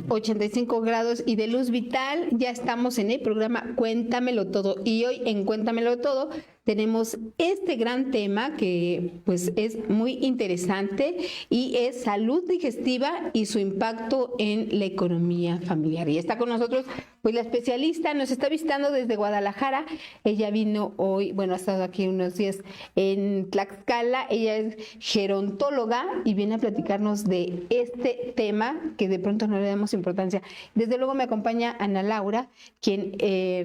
...85 grados y de luz vital, ya estamos en el programa Cuéntamelo Todo, y hoy en Cuéntamelo Todo tenemos este gran tema que pues es muy interesante y es salud digestiva y su impacto en la economía familiar. Y está con nosotros pues la especialista, nos está visitando desde Guadalajara. Ella vino hoy, bueno, ha estado aquí unos días en Tlaxcala. Ella es gerontóloga y viene a platicarnos de este tema que de pronto no le damos importancia. Desde luego me acompaña Ana Laura, quien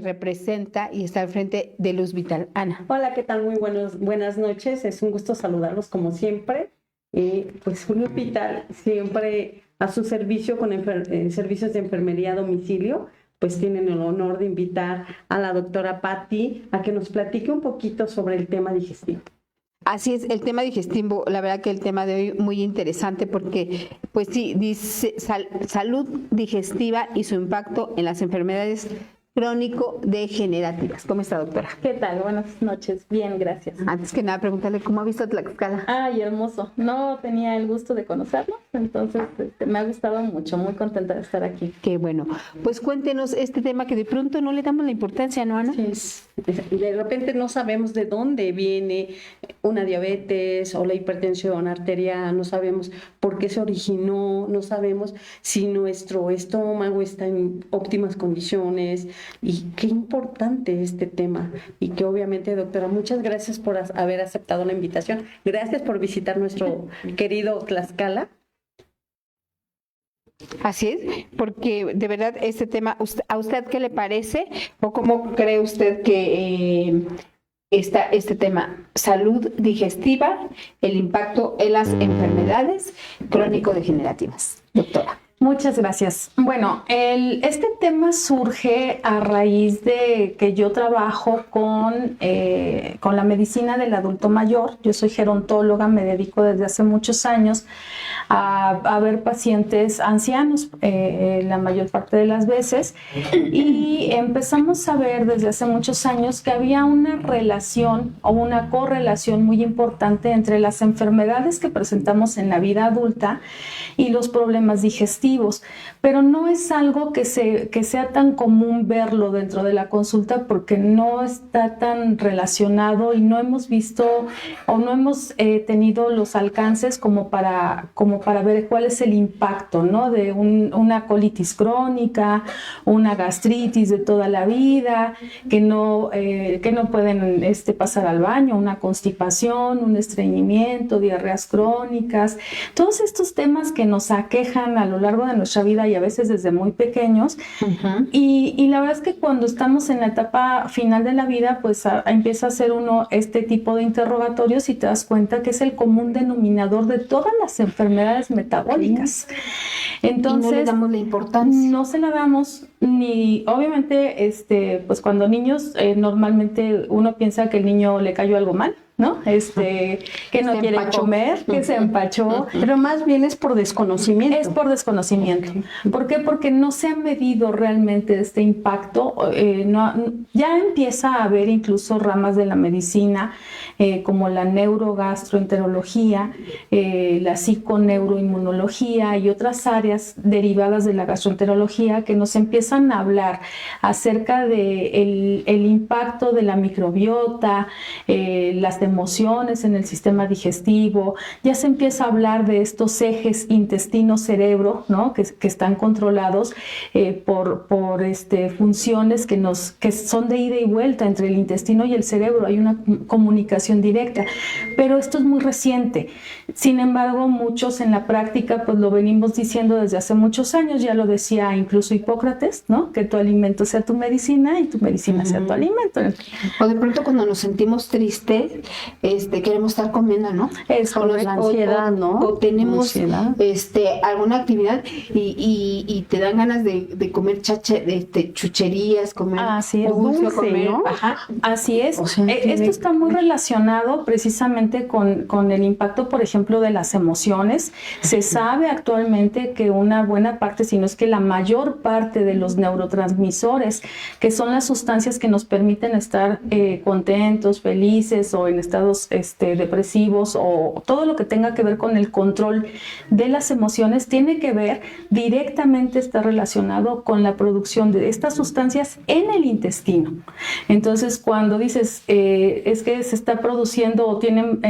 representa y está al frente de Luz Vital. Ana. Hola, ¿qué tal? Muy buenas noches. Es un gusto saludarlos como siempre. Pues Luz Vital siempre a su servicio con servicios de enfermería a domicilio, pues tienen el honor de invitar a la doctora Patti a que nos platique un poquito sobre el tema digestivo. Así es, el tema digestivo, la verdad que el tema de hoy muy interesante porque, pues sí, dice salud digestiva y su impacto en las enfermedades crónico-degenerativas. ¿Cómo está, doctora? ¿Qué tal? Buenas noches. Bien, gracias. Antes que nada, preguntarle cómo ha visto Tlaxcala. Ay, hermoso. No tenía el gusto de conocerlo, entonces me ha gustado mucho. Muy contenta de estar aquí. Qué bueno. Pues cuéntenos este tema que de pronto no le damos la importancia, ¿no, Ana? Sí, de repente no sabemos de dónde viene una diabetes o la hipertensión arterial, no sabemos por qué se originó, no sabemos si nuestro estómago está en óptimas condiciones. Y qué importante este tema, y que obviamente, doctora, muchas gracias por haber aceptado la invitación. Gracias por visitar nuestro querido Tlaxcala. Así es, porque de verdad este tema, ¿a usted qué le parece? ¿O cómo cree usted que está este tema? Salud digestiva, el impacto en las enfermedades crónico-degenerativas. Doctora. Muchas gracias. Bueno, este tema surge a raíz de que yo trabajo con la medicina del adulto mayor. Yo soy gerontóloga, me dedico desde hace muchos años a ver pacientes ancianos la mayor parte de las veces, y empezamos a ver desde hace muchos años que había una relación o una correlación muy importante entre las enfermedades que presentamos en la vida adulta y los problemas digestivos, pero no es algo que sea tan común verlo dentro de la consulta porque no está tan relacionado y no hemos visto o no hemos tenido los alcances como para ver cuál es el impacto, ¿no? De una colitis crónica, una gastritis de toda la vida, que no pueden pasar al baño, una constipación, un estreñimiento, diarreas crónicas, todos estos temas que nos aquejan a lo largo de nuestra vida y a veces desde muy pequeños. Uh-huh. Y la verdad es que cuando estamos en la etapa final de la vida, pues empieza a hacer uno este tipo de interrogatorios y te das cuenta que es el común denominador de todas las enfermedades metabólicas. Entonces, y no le damos la importancia. No se la damos, ni obviamente, pues cuando niños, normalmente uno piensa que el niño le cayó algo mal, ¿no? Que no quiere comer, que se empachó. Pero más bien es por desconocimiento. Es por desconocimiento. Okay. ¿Por qué? Porque no se ha medido realmente este impacto. Ya empieza a haber incluso ramas de la medicina, como la neurogastroenterología, la psiconeuroinmunología y otras áreas derivadas de la gastroenterología que nos empiezan a hablar acerca de el impacto de la microbiota, las emociones en el sistema digestivo. Ya se empieza a hablar de estos ejes intestino-cerebro, ¿no? que están controlados por funciones que son de ida y vuelta entre el intestino y el cerebro. Hay una comunicación directa, pero esto es muy reciente. Sin embargo, muchos en la práctica pues lo venimos diciendo desde hace muchos años. Ya lo decía incluso Hipócrates, ¿no? Que tu alimento sea tu medicina y tu medicina sea tu alimento. O de pronto cuando nos sentimos tristes, queremos estar comiendo, ¿no? Es O nos- la ansiedad, ¿no? O tenemos Ansiedad. alguna actividad y te dan ganas de comer chucherías, comer Así es, dulce, dulce, comer, ¿no? ajá. Así es. O sea, tiene- Esto está muy relacionado precisamente con el impacto, por ejemplo, de las emociones. Se sabe actualmente que una buena parte, si no es que la mayor parte de los neurotransmisores, que son las sustancias que nos permiten estar contentos, felices o en estados depresivos o todo lo que tenga que ver con el control de las emociones, tiene que ver directamente, está relacionado con la producción de estas sustancias en el intestino. Entonces, cuando dices es que se está produciendo o tienen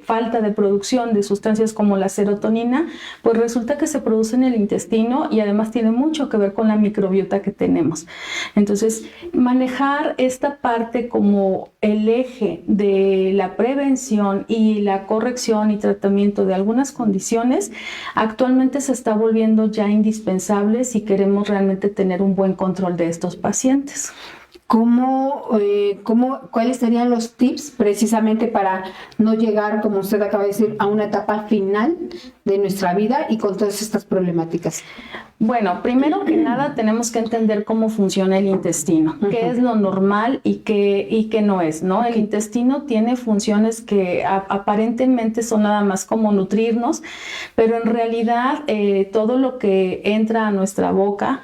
falta de producción de sustancias como la serotonina, pues resulta que se produce en el intestino y además tiene mucho que ver con la microbiota que tenemos. Entonces, manejar esta parte como el eje de la prevención y la corrección y tratamiento de algunas condiciones, actualmente se está volviendo ya indispensable si queremos realmente tener un buen control de estos pacientes. ¿Cuáles serían los tips precisamente para no llegar, como usted acaba de decir, a una etapa final de nuestra vida y con todas estas problemáticas? Bueno, primero que nada tenemos que entender cómo funciona el intestino, qué es lo normal y qué no es, ¿no? El intestino tiene funciones que aparentemente son nada más como nutrirnos, pero en realidad todo lo que entra a nuestra boca,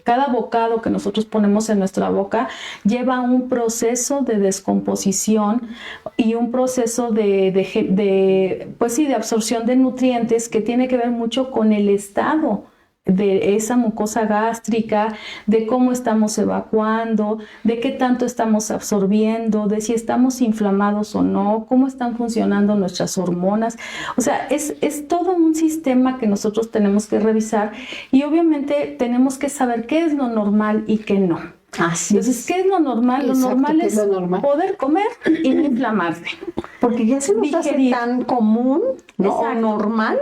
cada bocado que nosotros ponemos en nuestra boca lleva un proceso de descomposición y un proceso de absorción de nutrientes que tiene que ver mucho con el estado de esa mucosa gástrica, de cómo estamos evacuando, de qué tanto estamos absorbiendo, de si estamos inflamados o no, cómo están funcionando nuestras hormonas. O sea, es todo un sistema que nosotros tenemos que revisar y obviamente tenemos que saber qué es lo normal y qué no. Entonces, ¿qué es lo normal? Lo Exacto, normal ¿qué es es lo normal? poder comer y no inflamarse. Porque ya se nos hace Digerir. tan común, ¿no? O Exacto. normal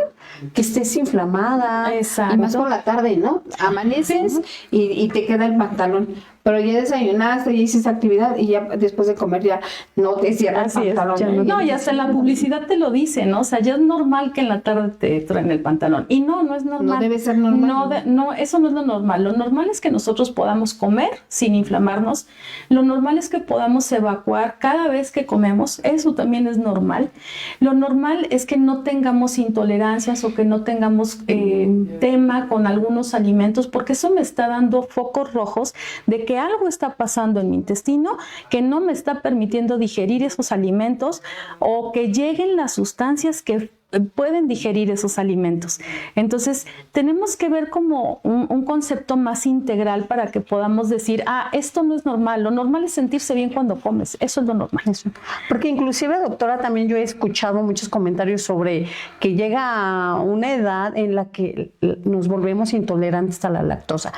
que estés inflamada. Exacto. Y más por la tarde, ¿no? Amaneces y te queda el pantalón. Pero ya desayunaste, ya hiciste actividad y ya después de comer ya no te cierra el Así es, pantalón. ya no, y hasta la publicidad te lo dice, ¿no? O sea, ya es normal que en la tarde te truene el pantalón. Y no es normal. No debe ser normal. No, eso no es lo normal. Lo normal es que nosotros podamos comer sin inflamarnos. Lo normal es que podamos evacuar cada vez que comemos. Eso también es normal. Lo normal es que no tengamos intolerancias o que no tengamos tema con algunos alimentos, porque eso me está dando focos rojos de que algo está pasando en mi intestino que no me está permitiendo digerir esos alimentos o que lleguen las sustancias que pueden digerir esos alimentos. Entonces, tenemos que ver como un concepto más integral para que podamos decir, esto no es normal. Lo normal es sentirse bien cuando comes. Eso es lo normal. Eso. Porque inclusive, doctora, también yo he escuchado muchos comentarios sobre que llega a una edad en la que nos volvemos intolerantes a la lactosa.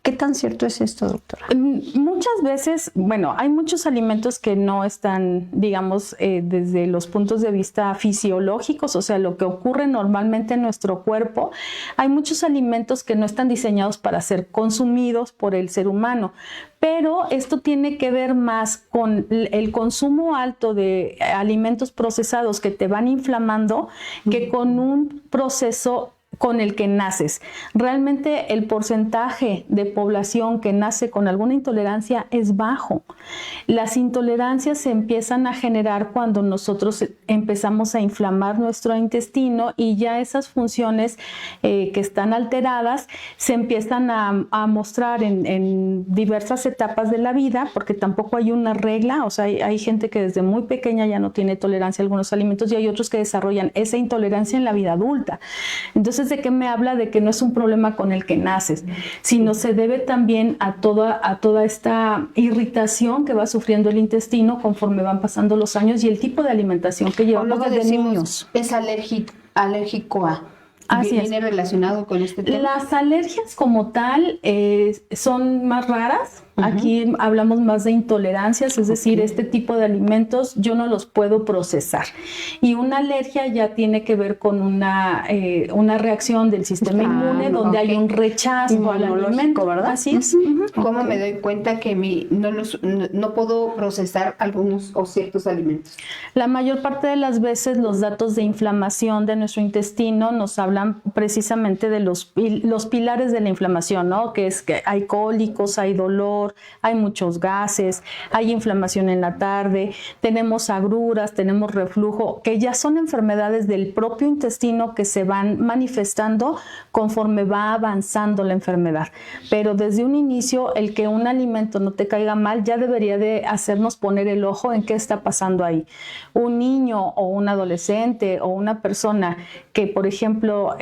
¿Qué tan cierto es esto, doctora? Muchas veces, bueno, hay muchos alimentos que no están, digamos, desde los puntos de vista fisiológicos, o sea, lo que ocurre normalmente en nuestro cuerpo. Hay muchos alimentos que no están diseñados para ser consumidos por el ser humano, pero esto tiene que ver más con el consumo alto de alimentos procesados que te van inflamando que con un proceso con el que naces. Realmente el porcentaje de población que nace con alguna intolerancia es bajo. Las intolerancias se empiezan a generar cuando nosotros empezamos a inflamar nuestro intestino y ya esas funciones que están alteradas se empiezan a mostrar en diversas etapas de la vida, porque tampoco hay una regla. O sea, hay gente que desde muy pequeña ya no tiene tolerancia a algunos alimentos y hay otros que desarrollan esa intolerancia en la vida adulta. Entonces, ¿de qué me habla? De que no es un problema con el que naces, sino se debe también a toda esta irritación que va sufriendo el intestino conforme van pasando los años y el tipo de alimentación que llevamos Luego desde decimos, niños. es alérgico a. Así ¿Viene relacionado con este tema? Las alergias como tal son más raras. Aquí hablamos más de intolerancias, es decir, este tipo de alimentos yo no los puedo procesar. Y una alergia ya tiene que ver con una reacción del sistema inmune donde hay un rechazo al alimento, ¿verdad? Así es. ¿Cómo me doy cuenta que no puedo procesar algunos o ciertos alimentos? La mayor parte de las veces los datos de inflamación de nuestro intestino nos hablan precisamente de los pilares de la inflamación, ¿no? Que es que hay cólicos, hay dolor, hay muchos gases, hay inflamación en la tarde, tenemos agruras, tenemos reflujo, que ya son enfermedades del propio intestino que se van manifestando conforme va avanzando la enfermedad. Pero desde un inicio, el que un alimento no te caiga mal ya debería de hacernos poner el ojo en qué está pasando ahí. Un niño o un adolescente o una persona que, por ejemplo,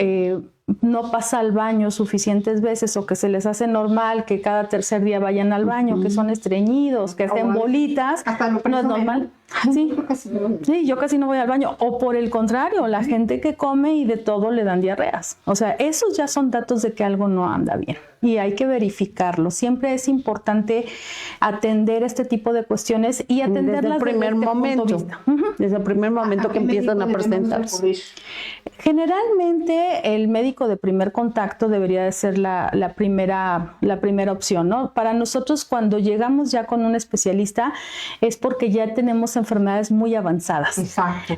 no pasa al baño suficientes veces o que se les hace normal que cada tercer día vayan al baño, que son estreñidos, que hacen bolitas, no es normal. Sí, yo casi no voy al baño. O por el contrario, la gente que come y de todo le dan diarreas. O sea, esos ya son datos de que algo no anda bien y hay que verificarlo. Siempre es importante atender este tipo de cuestiones y atenderlas desde el primer momento. Desde el primer momento que empiezan a presentarse. Generalmente el médico de primer contacto debería de ser la primera opción, ¿no? Para nosotros cuando llegamos ya con un especialista es porque ya tenemos enfermedades muy avanzadas. Exacto.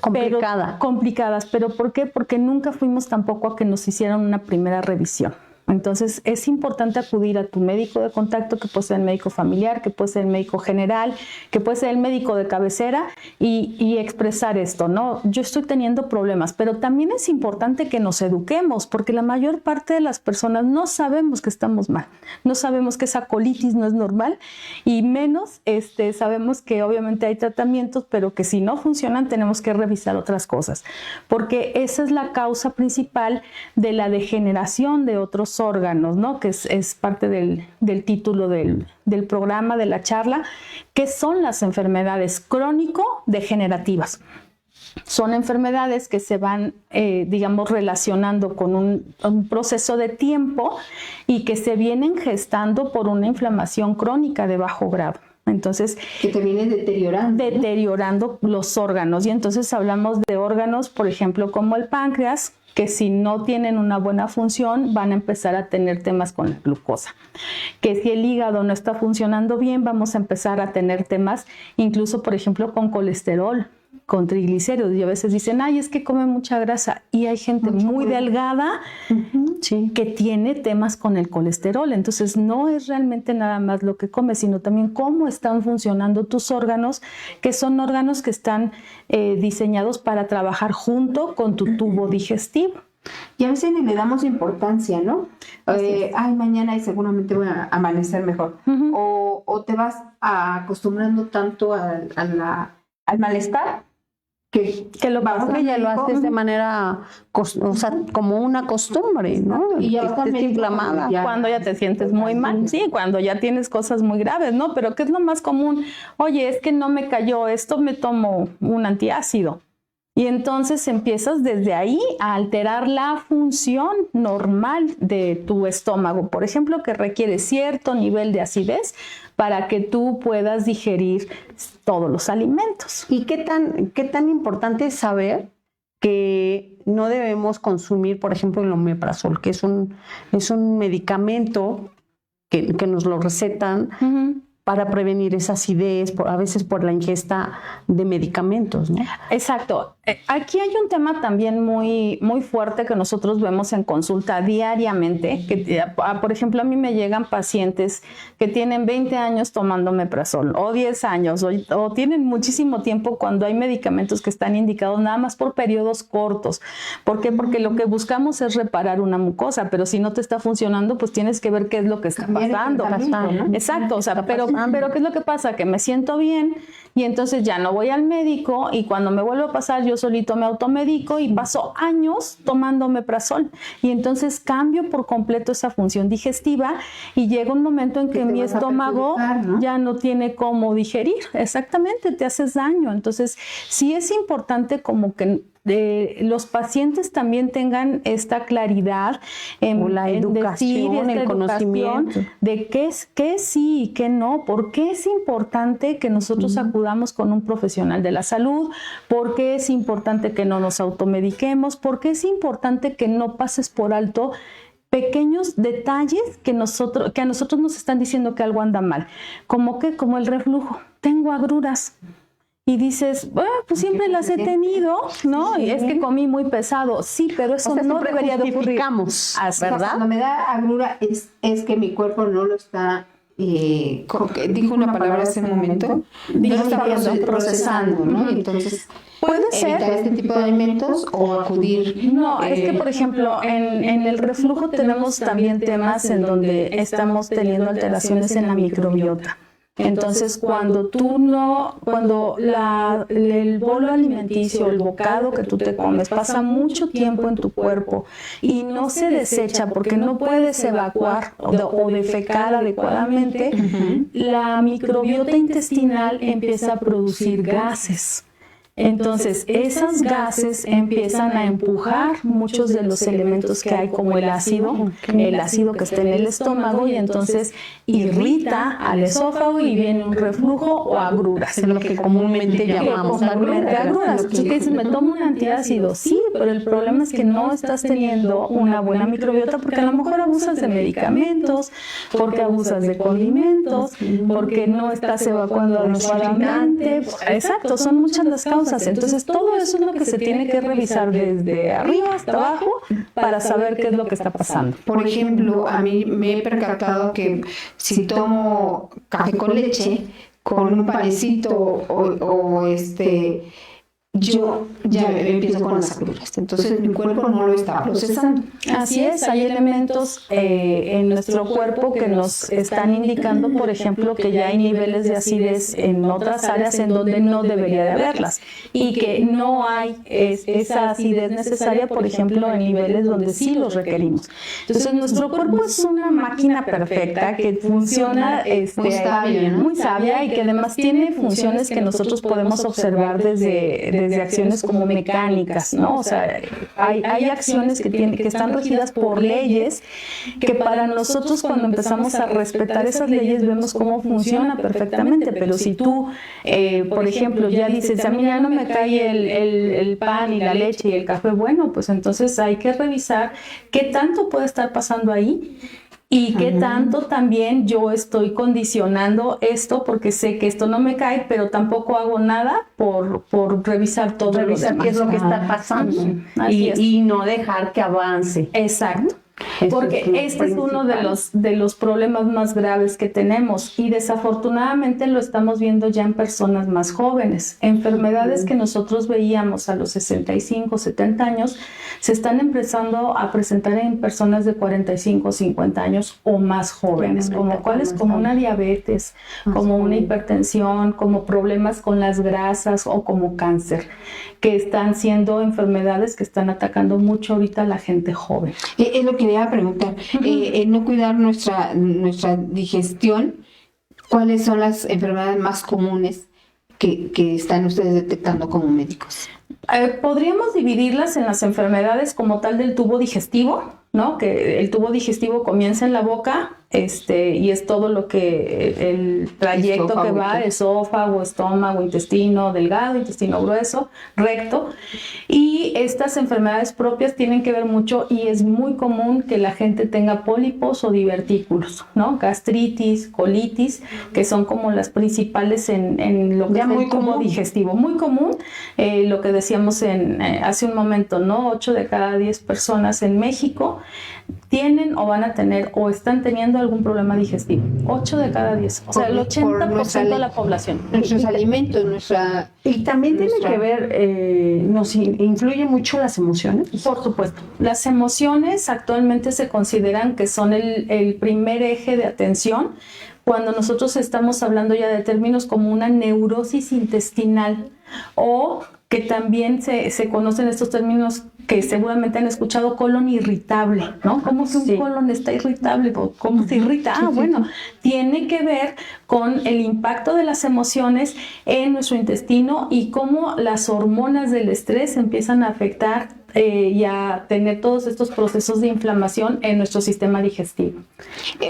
Complicadas. ¿Pero por qué? Porque nunca fuimos tampoco a que nos hicieran una primera revisión. Entonces es importante acudir a tu médico de contacto, que puede ser el médico familiar, que puede ser el médico general, que puede ser el médico de cabecera y expresar esto, ¿no? Yo estoy teniendo problemas, pero también es importante que nos eduquemos porque la mayor parte de las personas no sabemos que estamos mal, no sabemos que esa colitis no es normal y menos sabemos que obviamente hay tratamientos, pero que si no funcionan tenemos que revisar otras cosas, porque esa es la causa principal de la degeneración de otros órganos, ¿no? Que es parte del título del programa, de la charla, que son las enfermedades crónico-degenerativas. Son enfermedades que se van, relacionando con un proceso de tiempo y que se vienen gestando por una inflamación crónica de bajo grado. Entonces, que te viene deteriorando los órganos. Y entonces hablamos de órganos, por ejemplo, como el páncreas, que si no tienen una buena función van a empezar a tener temas con la glucosa. Que si el hígado no está funcionando bien, vamos a empezar a tener temas incluso, por ejemplo, con colesterol, con triglicéridos. Y a veces dicen, ay, es que come mucha grasa. Y hay gente muy delgada que tiene temas con el colesterol. Entonces no es realmente nada más lo que comes, sino también cómo están funcionando tus órganos, que son órganos que están diseñados para trabajar junto con tu tubo digestivo. Y a veces ni le damos importancia, ¿no? Mañana y seguramente voy a amanecer mejor. O te vas acostumbrando tanto al malestar que lo vas que ya lo haces de manera, como una costumbre, ¿no? Y ya estés inflamada. Cuando ya te sientes muy mal, sí, cuando ya tienes cosas muy graves, ¿no? Pero ¿qué es lo más común? Oye, es que no me cayó esto, me tomo un antiácido. Y entonces empiezas desde ahí a alterar la función normal de tu estómago, por ejemplo, que requiere cierto nivel de acidez para que tú puedas digerir todos los alimentos. ¿Y qué tan importante es saber que no debemos consumir, por ejemplo, el omeprazol, que es un medicamento que nos lo recetan para prevenir esa acidez, a veces por la ingesta de medicamentos, ¿no? Exacto. Aquí hay un tema también muy, muy fuerte que nosotros vemos en consulta diariamente, que por ejemplo a mí me llegan pacientes que tienen 20 años tomando omeprazol o 10 años o tienen muchísimo tiempo cuando hay medicamentos que están indicados nada más por periodos cortos. ¿Por qué? Porque lo que buscamos es reparar una mucosa, pero si no te está funcionando, pues tienes que ver qué es lo que está pasando. ¿no? Exacto, o sea, pero ¿qué es lo que pasa? Que me siento bien y entonces ya no voy al médico y cuando me vuelvo a pasar yo solito me automedico y paso años tomando omeprazol y entonces cambio por completo esa función digestiva y llega un momento en que mi estómago ya no tiene cómo digerir. Exactamente, te haces daño. Entonces sí es importante como que los pacientes también tengan esta claridad o la educación, el conocimiento de qué sí y qué no, por qué es importante que nosotros acudamos con un profesional de la salud, por qué es importante que no nos automediquemos, por qué es importante que no pases por alto pequeños detalles que a nosotros nos están diciendo que algo anda mal, como el reflujo. Tengo agruras. Y dices, bueno, pues siempre las he tenido, ¿no? Sí. Y es que comí muy pesado. Sí, pero eso no debería de ocurrir. ¿Verdad? Cuando me da agrura es que mi cuerpo no lo está, dijo una palabra hace un momento, no lo está procesando, ¿no? Entonces, puede ser este tipo de alimentos o acudir. No, es que por ejemplo en el reflujo tenemos también temas en donde estamos teniendo alteraciones en la microbiota. Entonces, cuando el bolo alimenticio, el bocado que tú te comes, pasa mucho tiempo en tu cuerpo y no se desecha porque no puedes evacuar o defecar adecuadamente, la microbiota intestinal empieza a producir gases. Entonces, esos gases empiezan a empujar muchos de los elementos que hay, como el ácido que está en el estómago, y entonces irrita al esófago y viene un reflujo o agruras. Es lo que comúnmente llamamos agruras. Tú dices, me tomo un antiácido, sí, pero el problema es que no estás teniendo una buena microbiota porque a lo mejor abusas de medicamentos, porque abusas de condimentos, porque no estás evacuando adecuadamente. Exacto, son muchas las causas. Entonces, todo eso es lo que se tiene que revisar desde arriba hasta abajo para saber qué es lo que está pasando. Por ejemplo, a mí me he percatado que si tomo café con leche, con un panecito yo ya empiezo con las agruras. Entonces mi cuerpo no lo está procesando. Así es, hay elementos en nuestro cuerpo que nos están indicando, por ejemplo, que ya hay niveles de acidez en otras áreas en donde no debería de haberlas y que no hay esa acidez necesaria, por ejemplo, en niveles donde sí los requerimos. Entonces nuestro cuerpo es una máquina perfecta que funciona muy sabia y que además tiene funciones que nosotros podemos observar desde acciones como mecánicas, ¿no? O sea, hay acciones que están regidas por leyes que para nosotros cuando empezamos a respetar esas leyes vemos cómo funciona perfectamente, pero si tú, por ejemplo, ya dices, a mí ya no me cae el pan y la leche y el café, bueno, pues entonces hay que revisar qué tanto puede estar pasando ahí. Y qué tanto también yo estoy condicionando esto porque sé que esto no me cae, pero tampoco hago nada por revisar todo. Revisar qué es lo que está pasando y no dejar que avance. Exacto. Porque este es uno de los problemas más graves que tenemos y desafortunadamente lo estamos viendo ya en personas más jóvenes. Enfermedades que nosotros veíamos a los 65, 70 años se están empezando a presentar en personas de 45, 50 años o más jóvenes, como una diabetes, como una hipertensión, como problemas con las grasas o como cáncer, que están siendo enfermedades que están atacando mucho ahorita a la gente joven. Es lo que quería preguntar, no cuidar nuestra digestión, ¿cuáles son las enfermedades más comunes que están ustedes detectando como médicos? Podríamos dividirlas en las enfermedades como tal del tubo digestivo, ¿no? Que el tubo digestivo comienza en la boca, y es todo lo que el trayecto esófago, que va, esófago, estómago, intestino delgado, intestino grueso, recto. Y estas enfermedades propias tienen que ver mucho y es muy común que la gente tenga pólipos o divertículos, ¿no? Gastritis, colitis, que son como las principales en lo que es el tubo digestivo. Muy común, lo que decíamos hace un momento, ¿no? 8 de cada 10 personas en México tienen o van a tener o están teniendo algún problema digestivo. 8 de cada 10. O sea, el 80% de la población. Nuestros alimentos, Y también tiene que ver, nos influye mucho las emociones. Por supuesto. Las emociones actualmente se consideran que son el primer eje de atención cuando nosotros estamos hablando ya de términos como una neurosis intestinal o que también se conocen estos términos que seguramente han escuchado colon irritable, ¿no? ¿Cómo que un colon está irritable? ¿Cómo se irrita? Bueno, tiene que ver con el impacto de las emociones en nuestro intestino y cómo las hormonas del estrés empiezan a afectar y a tener todos estos procesos de inflamación en nuestro sistema digestivo.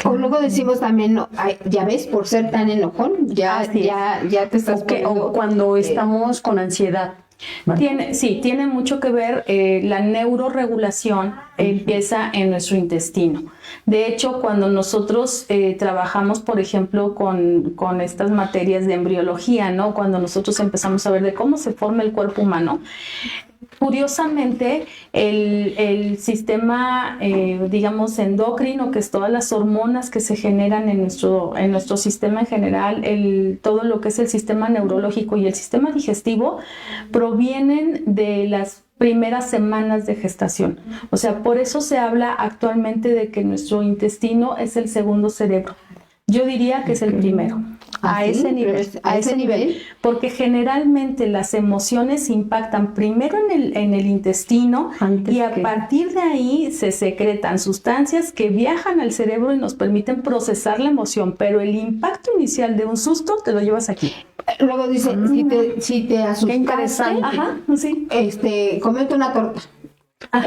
O luego decimos también, no, ay, ya ves, por ser tan enojón, ya te estás O cuando estamos con ansiedad. Tiene mucho que ver, la neuroregulación empieza en nuestro intestino. De hecho, cuando nosotros trabajamos, por ejemplo, con estas materias de embriología, ¿no? Cuando nosotros empezamos a ver de cómo se forma el cuerpo humano, curiosamente, el sistema, digamos, endocrino, que es todas las hormonas que se generan en nuestro sistema en general, todo lo que es el sistema neurológico y el sistema digestivo, provienen de las primeras semanas de gestación. O sea, por eso se habla actualmente de que nuestro intestino es el segundo cerebro. Yo diría que es el primero. A ese nivel, porque generalmente las emociones impactan primero en el intestino y a partir de ahí se secretan sustancias que viajan al cerebro y nos permiten procesar la emoción, pero el impacto inicial de un susto te lo llevas aquí. Luego dice, si te asustaste, qué interesante. Ajá, sí. Comete una torta.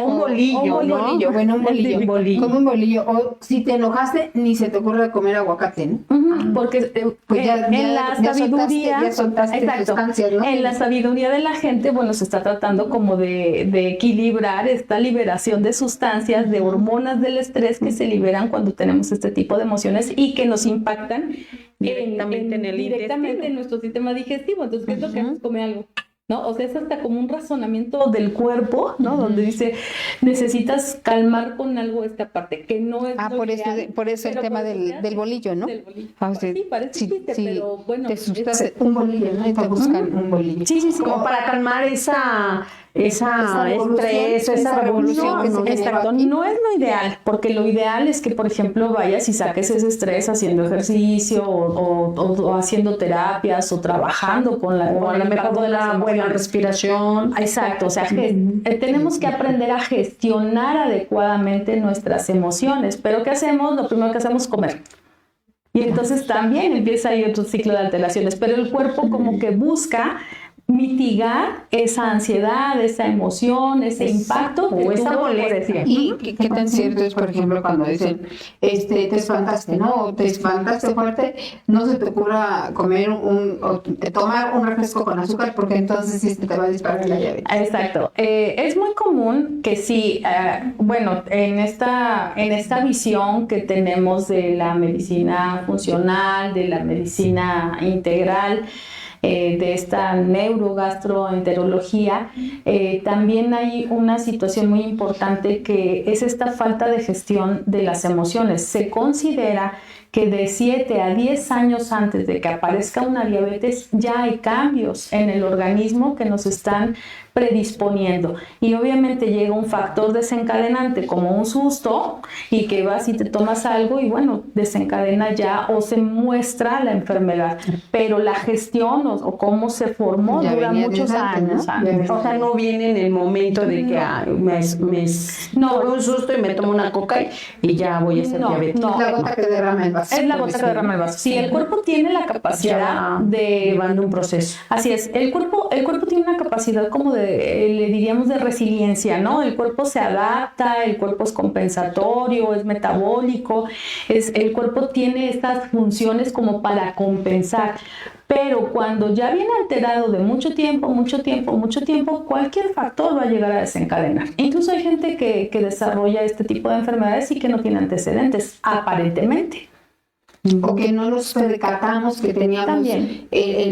Un bolillo, ¿no? Bueno, un bolillo. Bolillo. Come un bolillo. O si te enojaste, ni se te ocurre comer aguacate, ¿no? Porque Pues en la sabiduría, ya soltaste sustancias, ¿no? En la sabiduría de la gente, bueno, se está tratando como de equilibrar esta liberación de sustancias, de hormonas del estrés que se liberan cuando tenemos este tipo de emociones y que nos impactan directamente en nuestro sistema digestivo. Entonces, ¿qué es lo que haces? Come algo, ¿no? O sea, es hasta como un razonamiento del cuerpo, ¿no? Donde dice, necesitas calmar con algo esta parte, que no es lo ideal, por eso el tema del bolillo, ¿no? Del bolillo. Sí, parece chiste, pero bueno. Te asustaste, un bolillo, ¿no? Y te buscan un bolillo. Sí. Como para calmar esa estrés, esa revolución que nos Exacto, no es lo ideal, porque lo ideal es que, por ejemplo, vayas y saques ese estrés haciendo ejercicio o haciendo terapias o trabajando con la o a lo mejor de la buena respiración. Exacto, o sea, tenemos que aprender a gestionar adecuadamente nuestras emociones, pero ¿qué hacemos? Lo primero que hacemos es comer. Y entonces también empieza ahí otro ciclo de alteraciones, pero el cuerpo como que busca mitigar esa ansiedad, esa emoción, ese impacto o esa molestia. ¿Y qué tan cierto es, por ejemplo, cuando dicen, te espantaste, ¿no? Te espantaste fuerte, no se te ocurra comer o tomar un refresco con azúcar porque entonces sí te va a disparar la diabetes? Exacto. Es muy común que sí, bueno, en esta visión que tenemos de la medicina funcional, de la medicina integral, de esta neurogastroenterología, también hay una situación muy importante que es esta falta de gestión de las emociones. Se considera que de 7 a 10 años antes de que aparezca una diabetes ya hay cambios en el organismo que nos están predisponiendo, y obviamente llega un factor desencadenante como un susto y que vas y te tomas algo y bueno, desencadena ya o se muestra la enfermedad, pero la gestión o cómo se formó ya dura muchos años, ¿no? O sea, no viene en el momento de que tuve un susto y me tomo una coca y ya voy a ser diabética. La gota que derrama el vaso. Es la gota que derrama el vaso. Sí, el cuerpo tiene la capacidad de llevando un proceso. Así es, el cuerpo tiene una capacidad como le diríamos de resiliencia, ¿no? El cuerpo se adapta, el cuerpo es compensatorio, es metabólico, el cuerpo tiene estas funciones como para compensar. Pero cuando ya viene alterado de mucho tiempo, cualquier factor va a llegar a desencadenar. Incluso hay gente que desarrolla este tipo de enfermedades y que no tiene antecedentes, aparentemente. O que no nos percatamos que teníamos, También.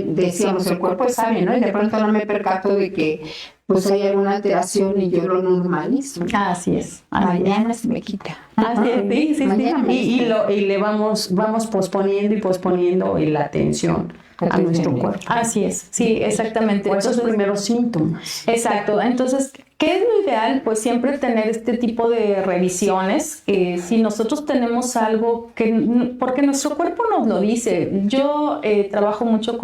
Decíamos, el cuerpo es sabio, ¿no? Y de pronto no me percato de que pues hay alguna alteración y yo lo normalizo. Así es. Mañana se me quita. Así es, sí, sí, Mañana sí. Y le vamos posponiendo la atención a nuestro cuerpo. Así es, sí, exactamente. Por esos Entonces, primeros síntomas. exacto. Entonces, ¿qué es lo ideal? Pues siempre tener este tipo de revisiones. Si nosotros tenemos algo porque nuestro cuerpo nos lo dice. Yo trabajo mucho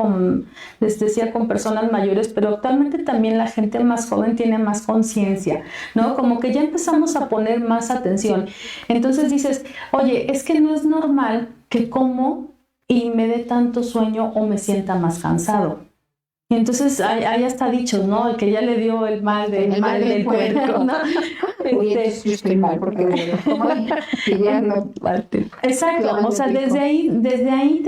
les decía, con personas mayores, pero actualmente también la gente más joven tiene más conciencia, ¿no? Como que ya empezamos a poner más atención. Entonces dices, oye, es que no es normal que como y me dé tanto sueño o me sienta más cansado. Y entonces hay hasta dichos, ¿no? El que ya le dio el mal del puerco, ¿no? Oye, entonces yo estoy mal porque ya no parte. Exacto, o sea, desde ahí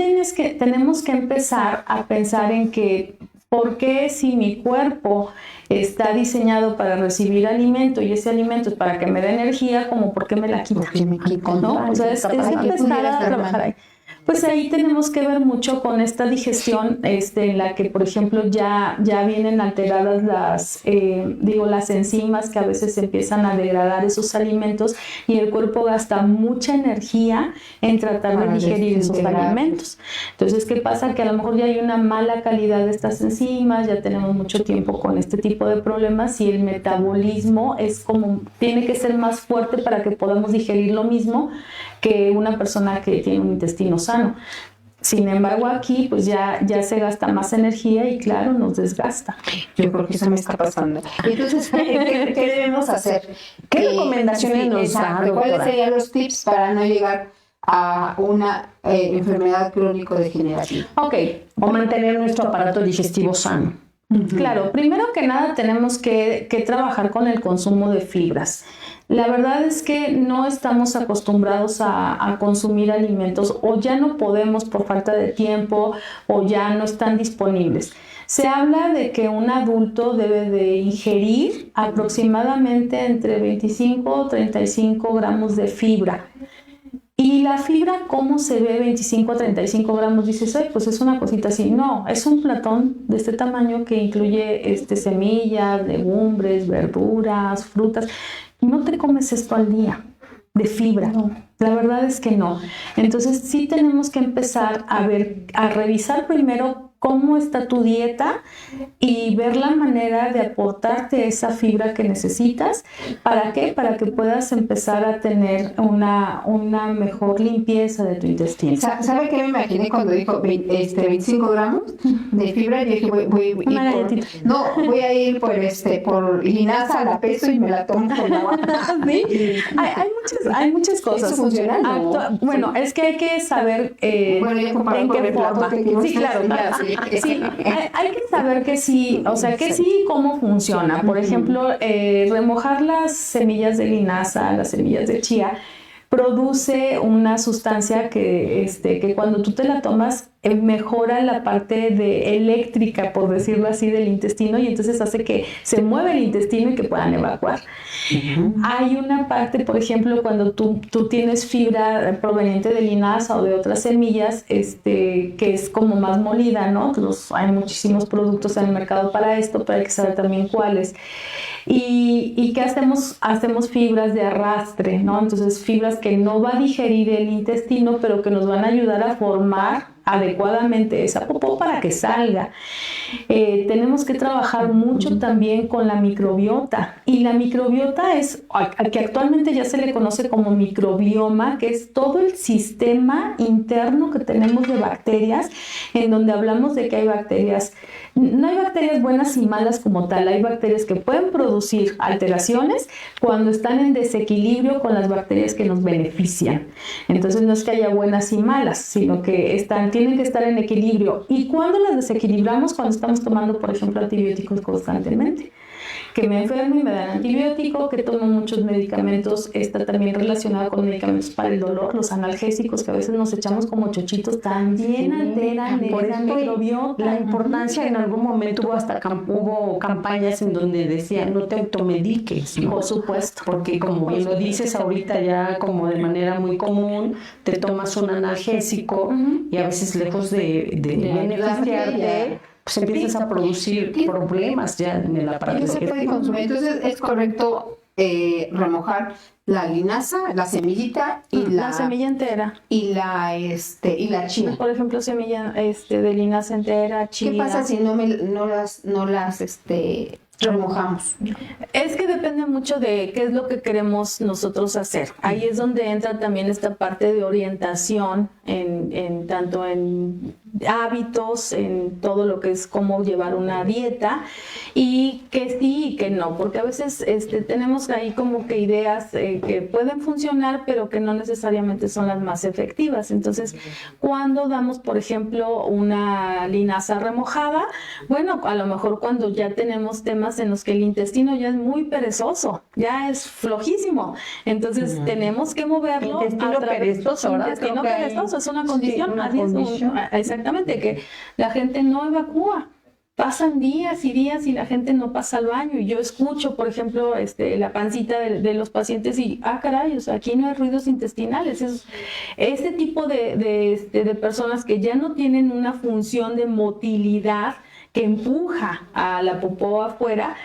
tenemos que empezar a pensar en que, ¿por qué si mi cuerpo está diseñado para recibir alimento y ese alimento es para que me dé energía, como por qué me la quita? Porque me quita, ¿No? O sea, es empezar a trabajar ahí. Pues ahí tenemos que ver mucho con esta digestión, en la que, por ejemplo, ya vienen alteradas las enzimas que a veces empiezan a degradar esos alimentos y el cuerpo gasta mucha energía en tratar de digerir esos alimentos. Entonces, ¿qué pasa? Que a lo mejor ya hay una mala calidad de estas enzimas, ya tenemos mucho tiempo con este tipo de problemas y el metabolismo tiene que ser más fuerte para que podamos digerir lo mismo que una persona que tiene un intestino sano. Sin embargo, aquí pues ya se gasta más energía y claro, nos desgasta. Yo creo que eso me está pasando. Y entonces, ¿qué debemos hacer? ¿Qué recomendaciones nos da, ¿Cuáles doctora? serían los tips para no llegar a una enfermedad crónico-degenerativa? Ok, O mantener nuestro aparato digestivo sano. claro, primero que nada tenemos que trabajar con el consumo de fibras. La verdad es que no estamos acostumbrados a consumir alimentos o ya no podemos por falta de tiempo o ya no están disponibles. Se habla de que un adulto debe de ingerir aproximadamente entre 25 o 35 gramos de fibra. Y la fibra, ¿cómo se ve 25 a 35 gramos? Dices, ay, pues es una cosita así. No, es un platón de este tamaño que incluye semillas, legumbres, verduras, frutas. No te comes esto al día de fibra. No. La verdad es que no. Entonces sí tenemos que empezar a revisar primero cómo está tu dieta y ver la manera de aportarte esa fibra que necesitas. ¿Para qué? Para que puedas empezar a tener una mejor limpieza de tu intestino. ¿Sabe qué me imaginé cuando dijo 25 gramos de fibra? Yo dije, voy a ir por linaza, la peso y me la tomo con agua. ¿Sí? Hay muchas cosas. ¿Eso funciona? No. Bueno, es que hay que saber en qué forma. Sí, claro. Sí, hay que saber que sí, o sea, que sí, cómo funciona. Por ejemplo, remojar las semillas de linaza, las semillas de chía, produce una sustancia que cuando tú te la tomas mejora la parte eléctrica, por decirlo así, del intestino y entonces hace que se mueva el intestino y que puedan evacuar. Hay una parte, por ejemplo, cuando tú tienes fibra proveniente de linaza o de otras semillas, que es como más molida, ¿no? Hay muchísimos productos en el mercado para esto, pero hay que saber también cuáles. ¿Y qué hacemos? Hacemos fibras de arrastre, ¿no? Entonces, fibras que no va a digerir el intestino, pero que nos van a ayudar a formar adecuadamente esa popó para que salga. Tenemos que trabajar mucho también con la microbiota. Y la microbiota que actualmente ya se le conoce como microbioma, que es todo el sistema interno que tenemos de bacterias, en donde hablamos de que hay bacterias. No hay bacterias buenas y malas como tal, hay bacterias que pueden producir alteraciones cuando están en desequilibrio con las bacterias que nos benefician. Entonces no es que haya buenas y malas, sino que tienen que estar en equilibrio. ¿Y cuándo las desequilibramos? Cuando estamos tomando, por ejemplo, antibióticos constantemente. Que me enfermo y me dan antibiótico, que tomo muchos medicamentos, está también relacionado con medicamentos para el dolor, los analgésicos que a veces nos echamos como chochitos, también alteran la microbiota. La importancia, en algún momento hubo campañas en donde decían no te automediques, ¿no? Por supuesto. Porque como bien lo dices ahorita ya como de manera muy común, te tomas un analgésico y a veces lejos de beneficiarte, pues empiezas a producir problemas ya en el aparato. ¿Qué se puede consumir? Entonces, ¿es correcto remojar la linaza, la semillita y La semilla entera. y la chía. Por ejemplo, semilla de linaza entera, chía. ¿Qué pasa si no las remojamos? Es que depende mucho de qué es lo que queremos nosotros hacer. Ahí es donde entra también esta parte de orientación en tanto en hábitos, en todo lo que es cómo llevar una dieta, y que sí y que no, porque a veces tenemos ahí como que ideas que pueden funcionar, pero que no necesariamente son las más efectivas. Entonces, cuando damos, por ejemplo, una linaza remojada, bueno, a lo mejor cuando ya tenemos temas en los que el intestino ya es muy perezoso, ya es flojísimo, entonces tenemos que moverlo. Intestino perezoso, ¿verdad? Intestino Creo que perezoso es una condición, una así es condición. exactamente, que la gente no evacúa. Pasan días y días y la gente no pasa al baño. Y yo escucho, por ejemplo, la pancita de los pacientes y, caray, o sea, aquí no hay ruidos intestinales. Este tipo de personas que ya no tienen una función de motilidad que empuja a la popó afuera,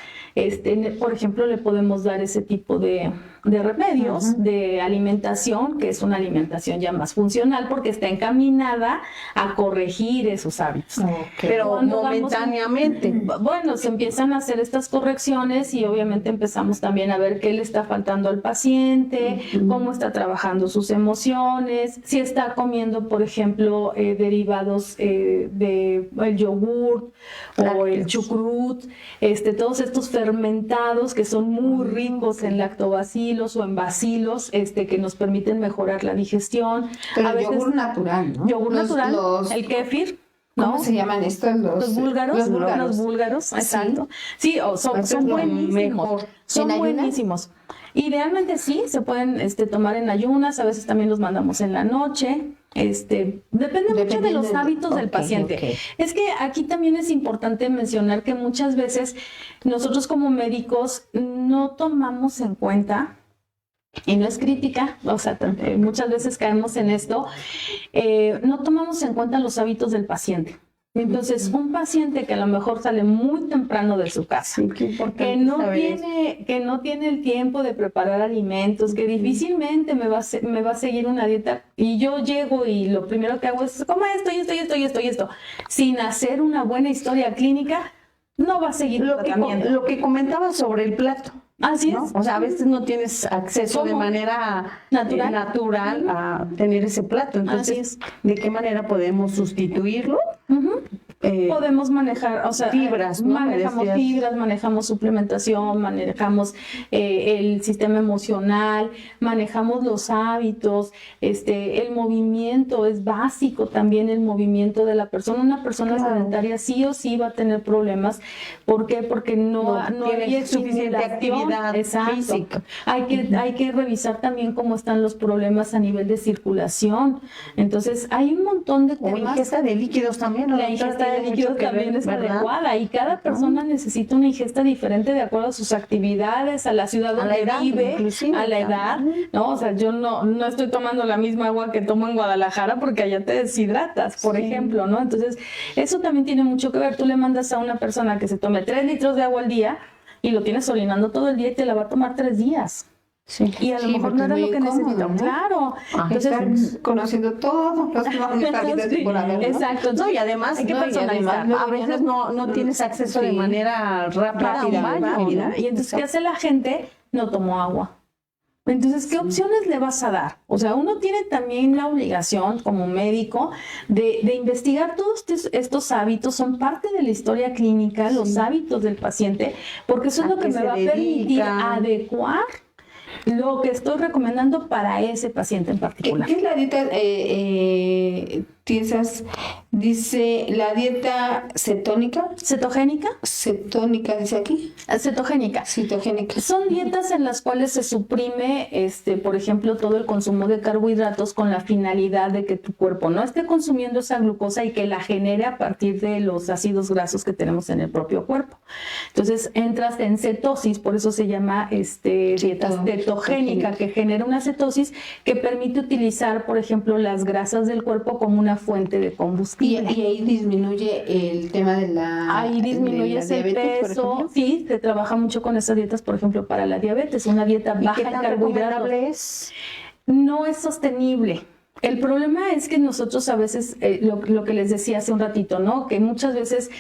por ejemplo, le podemos dar ese tipo de remedios, de alimentación, que es una alimentación ya más funcional porque está encaminada a corregir esos hábitos. Okay. Pero Cuando momentáneamente. Bueno, se empiezan a hacer estas correcciones y obviamente empezamos también a ver qué le está faltando al paciente, cómo está trabajando sus emociones, si está comiendo, por ejemplo, derivados del yogurt o el chucrut, todos estos fermentados que son muy ricos en lactobacilos o en bacilos, que nos permiten mejorar la digestión. Pero a veces, yogur natural, ¿no? Yogur natural, el kéfir. ¿Cómo ¿no? se llaman estos? Los búlgaros. Los búlgaros, exacto. Sí, son buenísimos. Mejor. Son buenísimos. Idealmente sí, se pueden tomar en ayunas, a veces también los mandamos en la noche. Depende mucho de los hábitos del paciente. Okay. Es que aquí también es importante mencionar que muchas veces nosotros como médicos no tomamos en cuenta, y no es crítica, o sea, muchas veces caemos en esto, no tomamos en cuenta los hábitos del paciente. Entonces, un paciente que a lo mejor sale muy temprano de su casa, que no tiene el tiempo de preparar alimentos, que difícilmente me va a seguir una dieta, y yo llego y lo primero que hago es, coma esto, y esto, sin hacer una buena historia clínica, no va a seguir el tratamiento. Lo que comentaba sobre el plato. Así ¿no? es. O sea, a veces no tienes acceso de manera natural a tener ese plato. Entonces, ¿de qué manera podemos sustituirlo? Podemos manejar, o sea, fibras, ¿no? Manejamos fibras, manejamos suplementación, manejamos el sistema emocional, manejamos los hábitos, el movimiento es básico también, el movimiento de la persona. Una persona sedentaria sí o sí va a tener problemas. ¿Por qué? Porque no hay suficiente actividad física. Hay que revisar también cómo están los problemas a nivel de circulación. Entonces, hay un montón de temas. O ingesta de líquidos también, ¿no? La ingesta de líquidos también es adecuada, y cada persona necesita una ingesta diferente de acuerdo a sus actividades, a la ciudad donde vive, a la edad, ¿no? O sea, yo no estoy tomando la misma agua que tomo en Guadalajara porque allá te deshidratas, por ejemplo, ¿no? Entonces, eso también tiene mucho que ver. Tú le mandas a una persona que se tome 3 litros de agua al día y lo tienes orinando todo el día y te la va a tomar 3 días. Sí. Y a lo mejor no era lo que necesitaba. ¿No? Claro. Entonces, están conociendo todos los que van a estar por haber, ¿no? Exacto. No, y además hay que personalizar. A veces no tienes acceso de manera rápida. Y entonces, ¿qué hace la gente? No tomó agua. Entonces, ¿qué opciones le vas a dar? O sea, uno tiene también la obligación como médico de investigar todos estos hábitos, son parte de la historia clínica, los hábitos del paciente, porque eso es lo que me va a permitir adecuar lo que estoy recomendando para ese paciente en particular. ¿Qué es la dieta? Dice la dieta cetónica. ¿Cetogénica? Cetónica, dice aquí. Cetogénica. Cetogénica. Son dietas en las cuales se suprime, por ejemplo, todo el consumo de carbohidratos con la finalidad de que tu cuerpo no esté consumiendo esa glucosa y que la genere a partir de los ácidos grasos que tenemos en el propio cuerpo. Entonces entras en cetosis, por eso se llama dieta cetogénica, que genera una cetosis que permite utilizar, por ejemplo, las grasas del cuerpo como una fuente de Y combustible. ahí disminuye el tema de la Ahí disminuyes de la el diabetes, por peso. ejemplo. Sí, se trabaja mucho con esas dietas, por ejemplo, para la diabetes, una dieta ¿Y baja qué en tan carbohidratos. recomendable es? No es sostenible. El problema es que nosotros a veces, lo que les decía hace un ratito, ¿no? Que muchas veces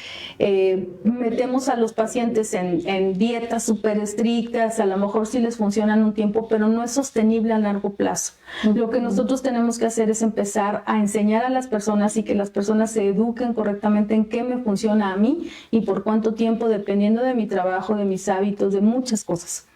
metemos a los pacientes en dietas súper estrictas, a lo mejor sí les funcionan un tiempo, pero no es sostenible a largo plazo. Lo que nosotros tenemos que hacer es empezar a enseñar a las personas y que las personas se eduquen correctamente en qué me funciona a mí y por cuánto tiempo, dependiendo de mi trabajo, de mis hábitos, de muchas cosas.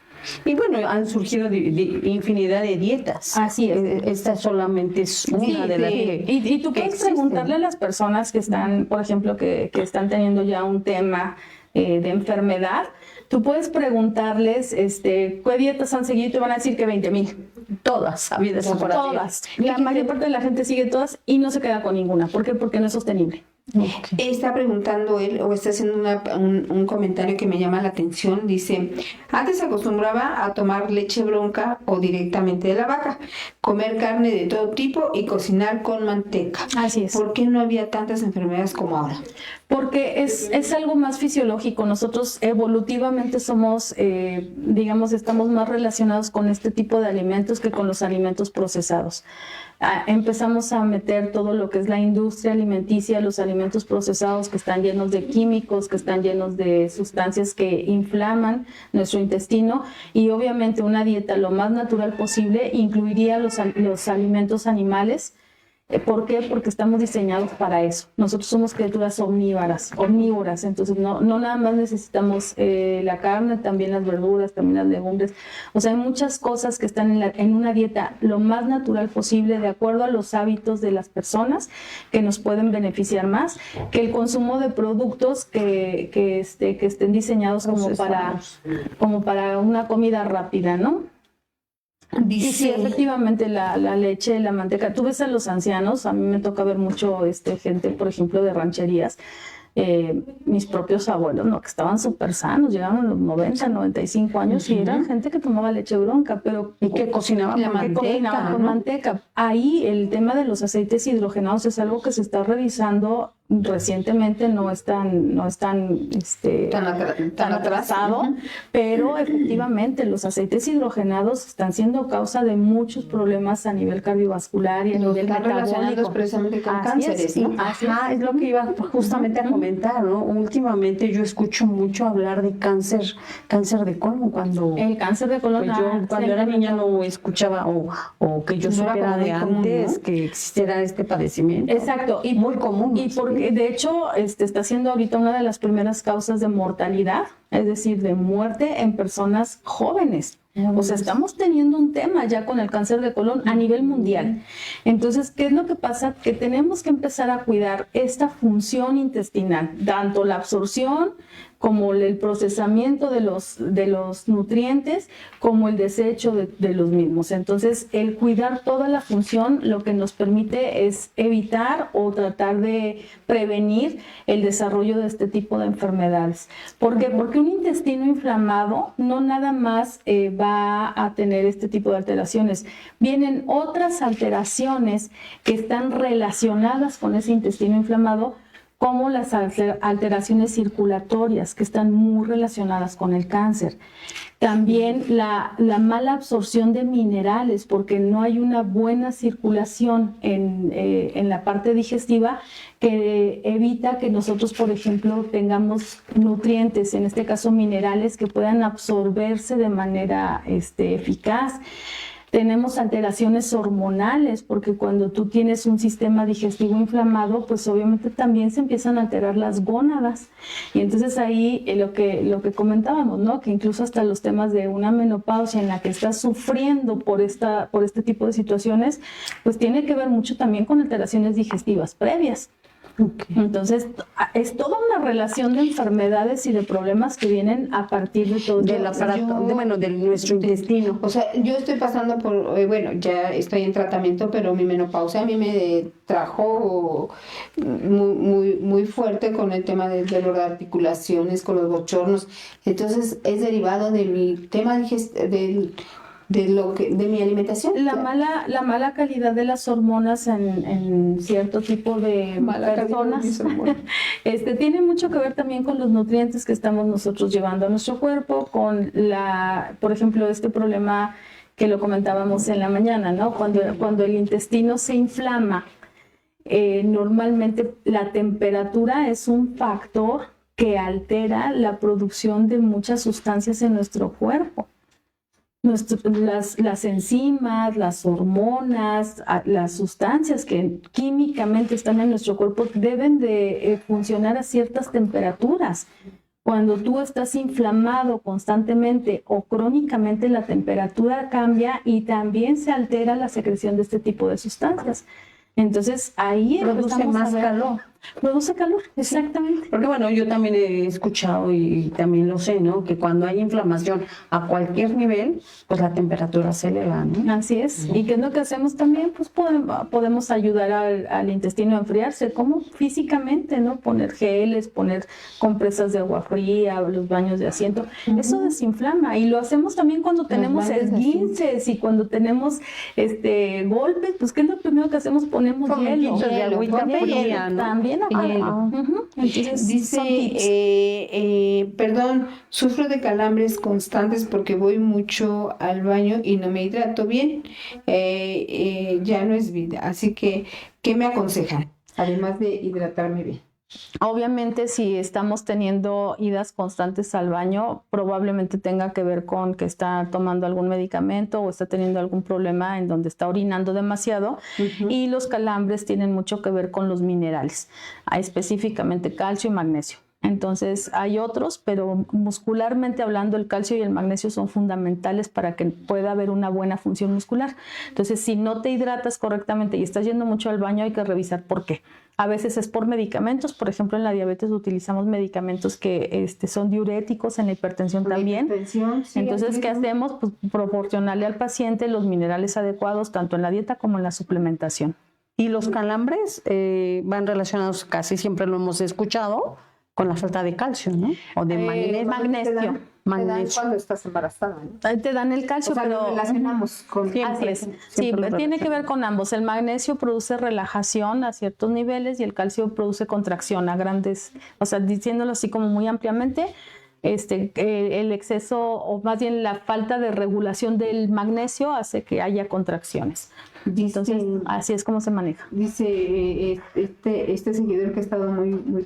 Y bueno, han surgido de infinidad de dietas. Así es. Esta solamente es una de las que Y tú que puedes existen. preguntarle a las personas que están, por ejemplo, que están teniendo ya un tema de enfermedad, tú puedes preguntarles qué dietas han seguido y te van a decir que 20,000. Todas habidas y por haber. Todas. La mayor parte de la gente sigue todas y no se queda con ninguna. ¿Por qué? Porque no es sostenible. Está preguntando él, o está haciendo un comentario que me llama la atención. Dice, antes se acostumbraba a tomar leche bronca o directamente de la vaca, comer carne de todo tipo y cocinar con manteca. Así es. ¿Por qué no había tantas enfermedades como ahora? Porque es algo más fisiológico. Nosotros evolutivamente somos, digamos, estamos más relacionados con este tipo de alimentos que con los alimentos procesados. Empezamos a meter todo lo que es la industria alimenticia, los alimentos procesados que están llenos de químicos, que están llenos de sustancias que inflaman nuestro intestino, y obviamente una dieta lo más natural posible incluiría los alimentos animales. ¿Por qué? Porque estamos diseñados para eso. Nosotros somos criaturas omnívoras, entonces no nada más necesitamos la carne, también las verduras, también las legumbres. O sea, hay muchas cosas que están en una dieta lo más natural posible, de acuerdo a los hábitos de las personas, que nos pueden beneficiar más que el consumo de productos que estén diseñados como para una comida rápida, ¿no? Y sí, efectivamente, la leche, la manteca. Tú ves a los ancianos, a mí me toca ver mucho gente, por ejemplo, de rancherías, mis propios abuelos, ¿no? Que estaban súper sanos, llegaron a los 90, 95 años y eran gente que tomaba leche bronca, pero Y que cocinaban con manteca. Ahí el tema de los aceites hidrogenados es algo que se está revisando recientemente, no es tan atrasado, pero efectivamente los aceites hidrogenados están siendo causa de muchos problemas a nivel cardiovascular y a nivel Están relacionados metabólico. precisamente con Así cánceres, es, ¿no? Ajá, es lo que iba justamente a comentar, ¿no? Últimamente yo escucho mucho hablar de cáncer de colon cuando El cáncer de colon. pues yo cuando era niña no escuchaba o que yo No era supiera como de muy común, antes ¿no? que existiera este padecimiento. Exacto, y Muy común. Y porque de hecho está siendo ahorita una de las primeras causas de mortalidad, es decir, de muerte en personas jóvenes. O sea, estamos teniendo un tema ya con el cáncer de colon a nivel mundial. Entonces, ¿qué es lo que pasa? Que tenemos que empezar a cuidar esta función intestinal, tanto la absorción como el procesamiento de los nutrientes, como el desecho de los mismos. Entonces, el cuidar toda la función lo que nos permite es evitar o tratar de prevenir el desarrollo de este tipo de enfermedades. ¿Por qué? Porque un intestino inflamado no nada más va a tener este tipo de alteraciones. Vienen otras alteraciones que están relacionadas con ese intestino inflamado, como las alteraciones circulatorias, que están muy relacionadas con el cáncer. También la mala absorción de minerales, porque no hay una buena circulación en la parte digestiva, que evita que nosotros, por ejemplo, tengamos nutrientes, en este caso minerales, que puedan absorberse de manera eficaz. Tenemos alteraciones hormonales, porque cuando tú tienes un sistema digestivo inflamado, pues obviamente también se empiezan a alterar las gónadas. Y entonces ahí lo que comentábamos, ¿no? Que incluso hasta los temas de una menopausia en la que estás sufriendo por este tipo de situaciones, pues tiene que ver mucho también con alteraciones digestivas previas. Okay. Entonces, es toda una relación de enfermedades y de problemas que vienen a partir de todo del aparato, de nuestro intestino. O sea, yo estoy pasando por, ya estoy en tratamiento, pero mi menopausia a mí me trajo muy fuerte con el tema del dolor de articulaciones, con los bochornos. Entonces, es derivado de mi tema de mi alimentación. La mala calidad de las hormonas en cierto tipo de personas tiene mucho que ver también con los nutrientes que estamos nosotros llevando a nuestro cuerpo, con por ejemplo, este problema que lo comentábamos en la mañana, ¿no? Cuando el intestino se inflama, normalmente la temperatura es un factor que altera la producción de muchas sustancias en nuestro cuerpo. Las enzimas, las hormonas, las sustancias que químicamente están en nuestro cuerpo deben de funcionar a ciertas temperaturas. Cuando tú estás inflamado constantemente o crónicamente, la temperatura cambia y también se altera la secreción de este tipo de sustancias. Entonces ahí produce más calor. Produce calor, exactamente. Porque bueno, yo también he escuchado y también lo sé, ¿no? Que cuando hay inflamación a cualquier nivel, pues la temperatura se eleva, ¿no? Así es. ¿Y qué es lo que hacemos también? Pues podemos ayudar al intestino a enfriarse, como físicamente, ¿no? Poner geles, poner compresas de agua fría, los baños de asiento. Eso desinflama. Y lo hacemos también cuando tenemos esguinces y cuando tenemos golpes, pues ¿qué es lo primero que hacemos? Ponemos hielo. De agüita fría, ¿no? También. Entonces, dice, perdón, sufro de calambres constantes porque voy mucho al baño y no me hidrato bien. Ya no es vida. Así que, ¿qué me aconsejan? Además de hidratarme bien. Obviamente, si estamos teniendo idas constantes al baño, probablemente tenga que ver con que está tomando algún medicamento o está teniendo algún problema en donde está orinando demasiado. Y los calambres tienen mucho que ver con los minerales, específicamente calcio y magnesio. Entonces hay otros, pero muscularmente hablando, el calcio y el magnesio son fundamentales para que pueda haber una buena función muscular. Entonces, si no te hidratas correctamente y estás yendo mucho al baño, hay que revisar por qué. A veces es por medicamentos, por ejemplo, en la diabetes utilizamos medicamentos que son diuréticos, en la hipertensión también. Entonces, ¿qué hacemos? Pues proporcionarle al paciente los minerales adecuados, tanto en la dieta como en la suplementación. Y los calambres van relacionados, casi siempre lo hemos escuchado, con la falta de calcio, ¿no? O de magnesio. Te dan cuando estás embarazada, ¿no? Te dan el calcio, pero lo relacionamos con así es. Sí, tiene que ver con ambos. El magnesio produce relajación a ciertos niveles y el calcio produce contracción a grandes, o sea, diciéndolo así como muy ampliamente, el exceso o más bien la falta de regulación del magnesio hace que haya contracciones. Entonces, así es como se maneja. Dice este seguidor que ha estado muy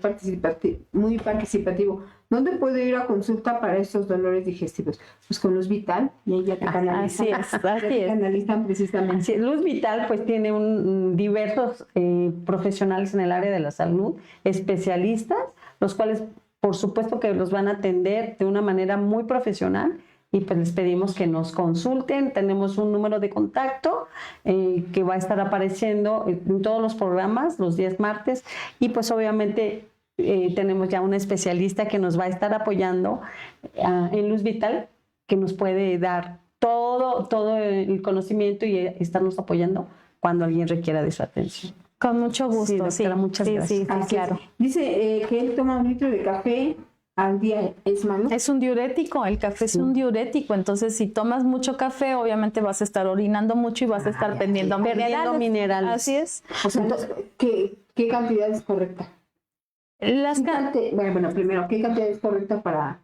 participativo. ¿Dónde puedo ir a consulta para estos dolores digestivos? Pues con Luz Vital, y ahí ya te canalizan. Así es. Canalizan precisamente. Sí, Luz Vital pues tiene diversos profesionales en el área de la salud, especialistas, los cuales por supuesto que los van a atender de una manera muy profesional. Y pues les pedimos que nos consulten. Tenemos un número de contacto que va a estar apareciendo en todos los programas los días martes. Y pues obviamente tenemos ya una especialista que nos va a estar apoyando en Luz Vital, que nos puede dar todo el conocimiento y estarnos apoyando cuando alguien requiera de su atención. Con mucho gusto. Sí, doctora, muchas gracias. Sí, claro. Dice que él toma 1 litro de café al día, ¿es malo? Es un diurético, el café es un diurético, entonces si tomas mucho café, obviamente vas a estar orinando mucho y vas a estar perdiendo minerales. Así es. O sea, ¿qué cantidad es correcta? Bueno, primero, ¿qué cantidad es correcta para...?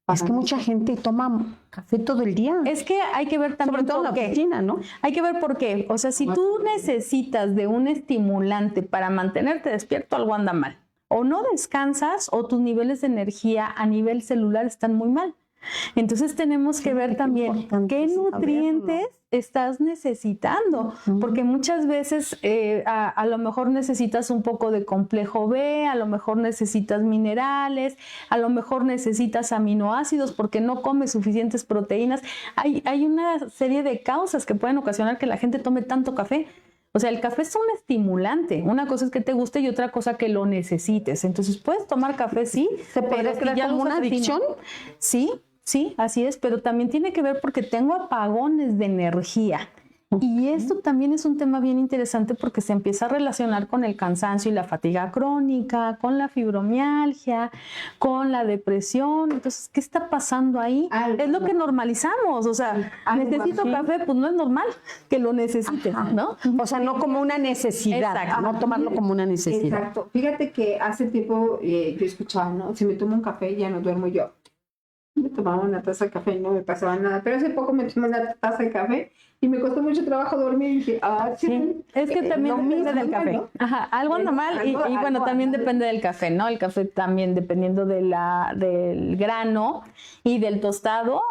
Es que mucha gente toma café todo el día. Es que hay que ver también sobre todo en la oficina, ¿no? Hay que ver por qué. O sea, si tú necesitas de un estimulante para mantenerte despierto, algo anda mal. O no descansas o tus niveles de energía a nivel celular están muy mal. Entonces tenemos que ver también qué nutrientes estás necesitando, porque muchas veces a lo mejor necesitas un poco de complejo B, a lo mejor necesitas minerales, a lo mejor necesitas aminoácidos porque no comes suficientes proteínas. Hay una serie de causas que pueden ocasionar que la gente tome tanto café. O sea, el café es un estimulante. Una cosa es que te guste y otra cosa que lo necesites. Entonces, puedes tomar café, sí. ¿Se podría crear como una adicción? Sí, así es. Pero también tiene que ver porque tengo apagones de energía. Y esto también es un tema bien interesante porque se empieza a relacionar con el cansancio y la fatiga crónica, con la fibromialgia, con la depresión. Entonces, ¿qué está pasando ahí? Es lo que normalizamos. O sea, necesito café, pues no es normal que lo necesites, ¿no? O sea, no como una necesidad, Exacto. no tomarlo como una necesidad. Exacto. Fíjate que hace tiempo yo escuchaba, ¿no? Si me tomo un café ya no duermo yo. Me tomaba una taza de café y no me pasaba nada. Pero hace poco me tomé una taza de café y me costó mucho trabajo dormir y dije, sí, es que también depende del café. ¿no? Ajá, algo anda mal y bueno, también depende del café, ¿no? El café también dependiendo del grano y del tostado,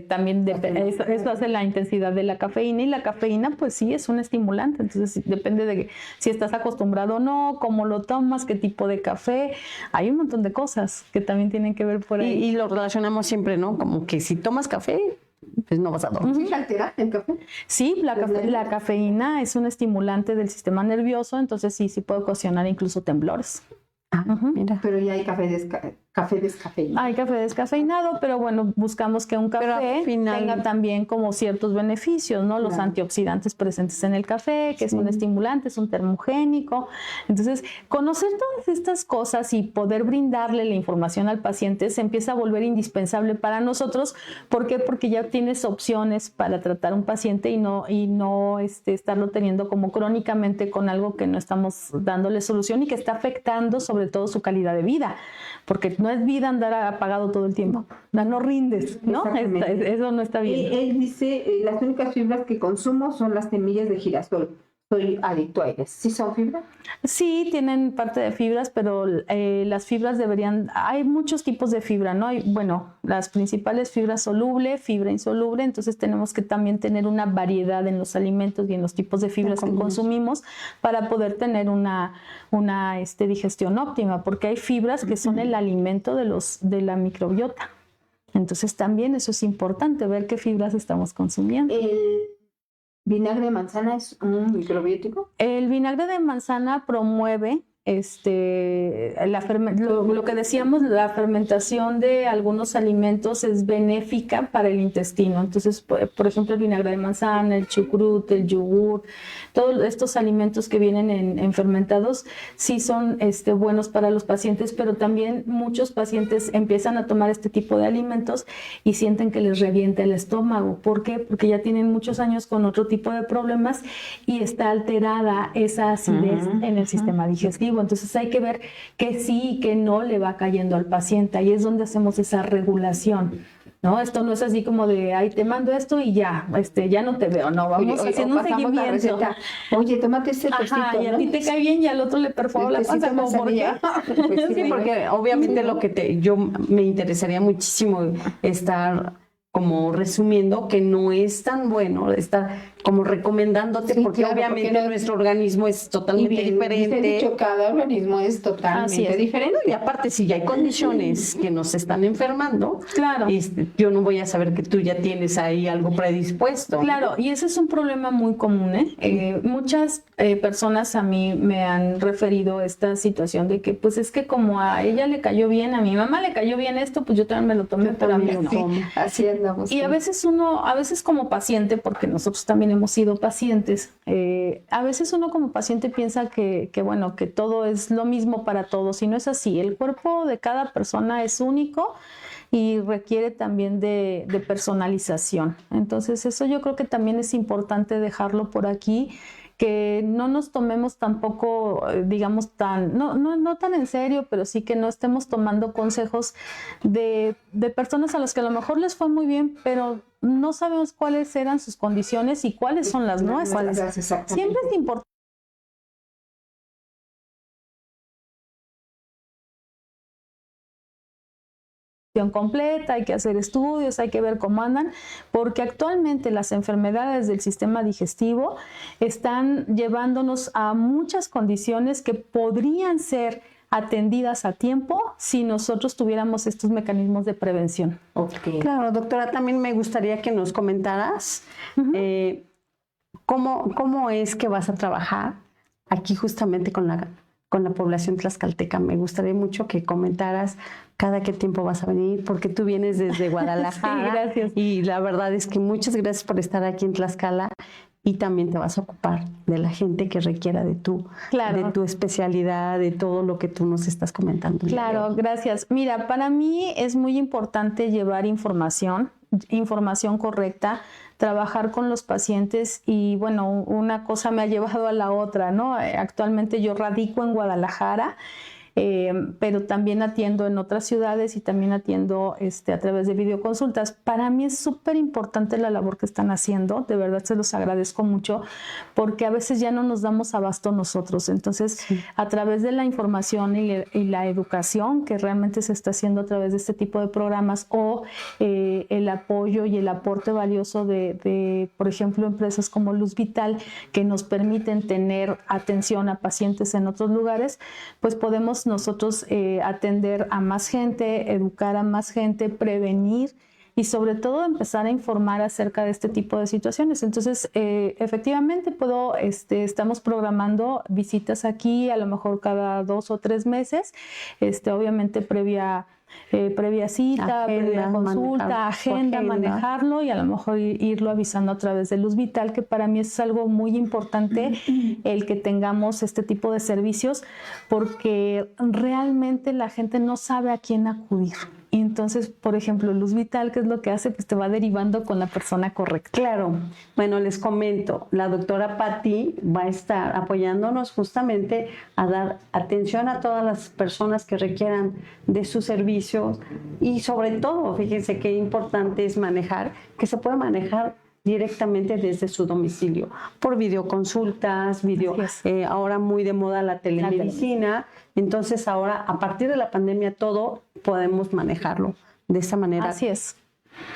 también eso hace la intensidad de la cafeína, y la cafeína pues sí es un estimulante, entonces depende de si estás acostumbrado o no, cómo lo tomas, qué tipo de café, hay un montón de cosas que también tienen que ver por ahí. Y lo relacionamos siempre, ¿no? Como que si tomas café, pues no vas a dormir. ¿Sí altera el café? Sí, la cafeína es un estimulante del sistema nervioso, entonces sí puede ocasionar incluso temblores. Mira. Pero ya hay café descafeinado. Hay café descafeinado, pero bueno, buscamos que un café tenga también como ciertos beneficios, ¿no? Los antioxidantes presentes en el café, que es un estimulante, es un termogénico. Entonces, conocer todas estas cosas y poder brindarle la información al paciente se empieza a volver indispensable para nosotros. ¿Por qué? Porque ya tienes opciones para tratar un paciente y no estarlo teniendo como crónicamente con algo que no estamos dándole solución y que está afectando sobre todo su calidad de vida, porque no es vida andar apagado todo el tiempo, no rindes, ¿no? Eso no está bien. Él dice, las únicas fibras que consumo son las semillas de girasol. Soy adicto a ellas. ¿Sí son fibras? Sí, tienen parte de fibras, pero las fibras hay muchos tipos de fibra, ¿no? Las principales fibras soluble, fibra insoluble, entonces tenemos que también tener una variedad en los alimentos y en los tipos de fibras que consumimos para poder tener una digestión óptima, porque hay fibras que son el alimento de la microbiota. Entonces también eso es importante, ver qué fibras estamos consumiendo. ¿Vinagre de manzana es un microbiótico? El vinagre de manzana promueve lo que decíamos, la fermentación de algunos alimentos es benéfica para el intestino. Entonces, por ejemplo, el vinagre de manzana, el chucrut, el yogur, todos estos alimentos que vienen en fermentados sí son buenos para los pacientes, pero también muchos pacientes empiezan a tomar este tipo de alimentos y sienten que les revienta el estómago. ¿Por qué? Porque ya tienen muchos años con otro tipo de problemas y está alterada esa acidez en el sistema digestivo. Entonces hay que ver que sí y que no le va cayendo al paciente. Ahí es donde hacemos esa regulación, ¿no? Esto no es así como de, ay, te mando esto y ya, ya no te veo, no, vamos haciendo un seguimiento. Oye, tómate este tecito, y a ti te cae bien y al otro le perforo la panza, como ¿por qué? Sí, porque obviamente lo que yo me interesaría muchísimo estar como resumiendo que no es tan bueno estar como recomendándote, porque obviamente nuestro organismo es totalmente diferente. Dicho, cada organismo es totalmente diferente. Y aparte, si ya hay condiciones que nos están enfermando, claro, yo no voy a saber que tú ya tienes ahí algo predispuesto. Claro, y ese es un problema muy común, muchas personas a mí me han referido esta situación de que, pues es que como a ella le cayó bien, a mi mamá le cayó bien esto, pues yo también me lo tomé, pero a mí no. Sí, así andamos. Y a veces como paciente, porque nosotros también hemos sido pacientes, a veces uno como paciente piensa que todo es lo mismo para todos, y no es así. El cuerpo de cada persona es único y requiere también de personalización. Entonces eso yo creo que también es importante dejarlo por aquí, que no nos tomemos tampoco, digamos, no tan en serio, pero sí que no estemos tomando consejos de personas a las que a lo mejor les fue muy bien, pero no sabemos cuáles eran sus condiciones y cuáles son las nuestras. Siempre es importante completa, hay que hacer estudios, hay que ver cómo andan, porque actualmente las enfermedades del sistema digestivo están llevándonos a muchas condiciones que podrían ser atendidas a tiempo si nosotros tuviéramos estos mecanismos de prevención. Okay. Claro, doctora, también me gustaría que nos comentaras cómo es que vas a trabajar aquí justamente con la población tlaxcalteca. Me gustaría mucho que comentaras cada qué tiempo vas a venir, porque tú vienes desde Guadalajara. Sí, gracias. Y la verdad es que muchas gracias por estar aquí en Tlaxcala. y también te vas a ocupar de la gente que requiera de tu especialidad, de todo lo que tú nos estás comentando. Claro, gracias. Mira, para mí es muy importante llevar información correcta, trabajar con los pacientes y bueno, una cosa me ha llevado a la otra, ¿no? Actualmente yo radico en Guadalajara, pero también atiendo en otras ciudades y también atiendo a través de videoconsultas. Para mí es súper importante la labor que están haciendo, de verdad se los agradezco mucho, porque a veces ya no nos damos abasto nosotros. Entonces, a través de la información y la educación que realmente se está haciendo a través de este tipo de programas o el apoyo y el aporte valioso de, por ejemplo, empresas como Luz Vital, que nos permiten tener atención a pacientes en otros lugares, pues podemos nosotros atender a más gente, educar a más gente, prevenir y sobre todo empezar a informar acerca de este tipo de situaciones. Entonces, efectivamente estamos programando visitas aquí, a lo mejor cada 2 o 3 meses, obviamente previa cita, previa consulta, agenda, manejarlo y a lo mejor irlo avisando a través de Luz Vital, que para mí es algo muy importante el que tengamos este tipo de servicios, porque realmente la gente no sabe a quién acudir. Y entonces, por ejemplo, Luz Vital, ¿qué es lo que hace? Pues te va derivando con la persona correcta. Claro. Bueno, les comento, la doctora Patti va a estar apoyándonos justamente a dar atención a todas las personas que requieran de sus servicios y sobre todo, fíjense qué importante es manejar, que se puede manejar directamente desde su domicilio, por videoconsultas, ahora muy de moda la telemedicina. Entonces ahora, a partir de la pandemia, todo podemos manejarlo de esa manera. Así es.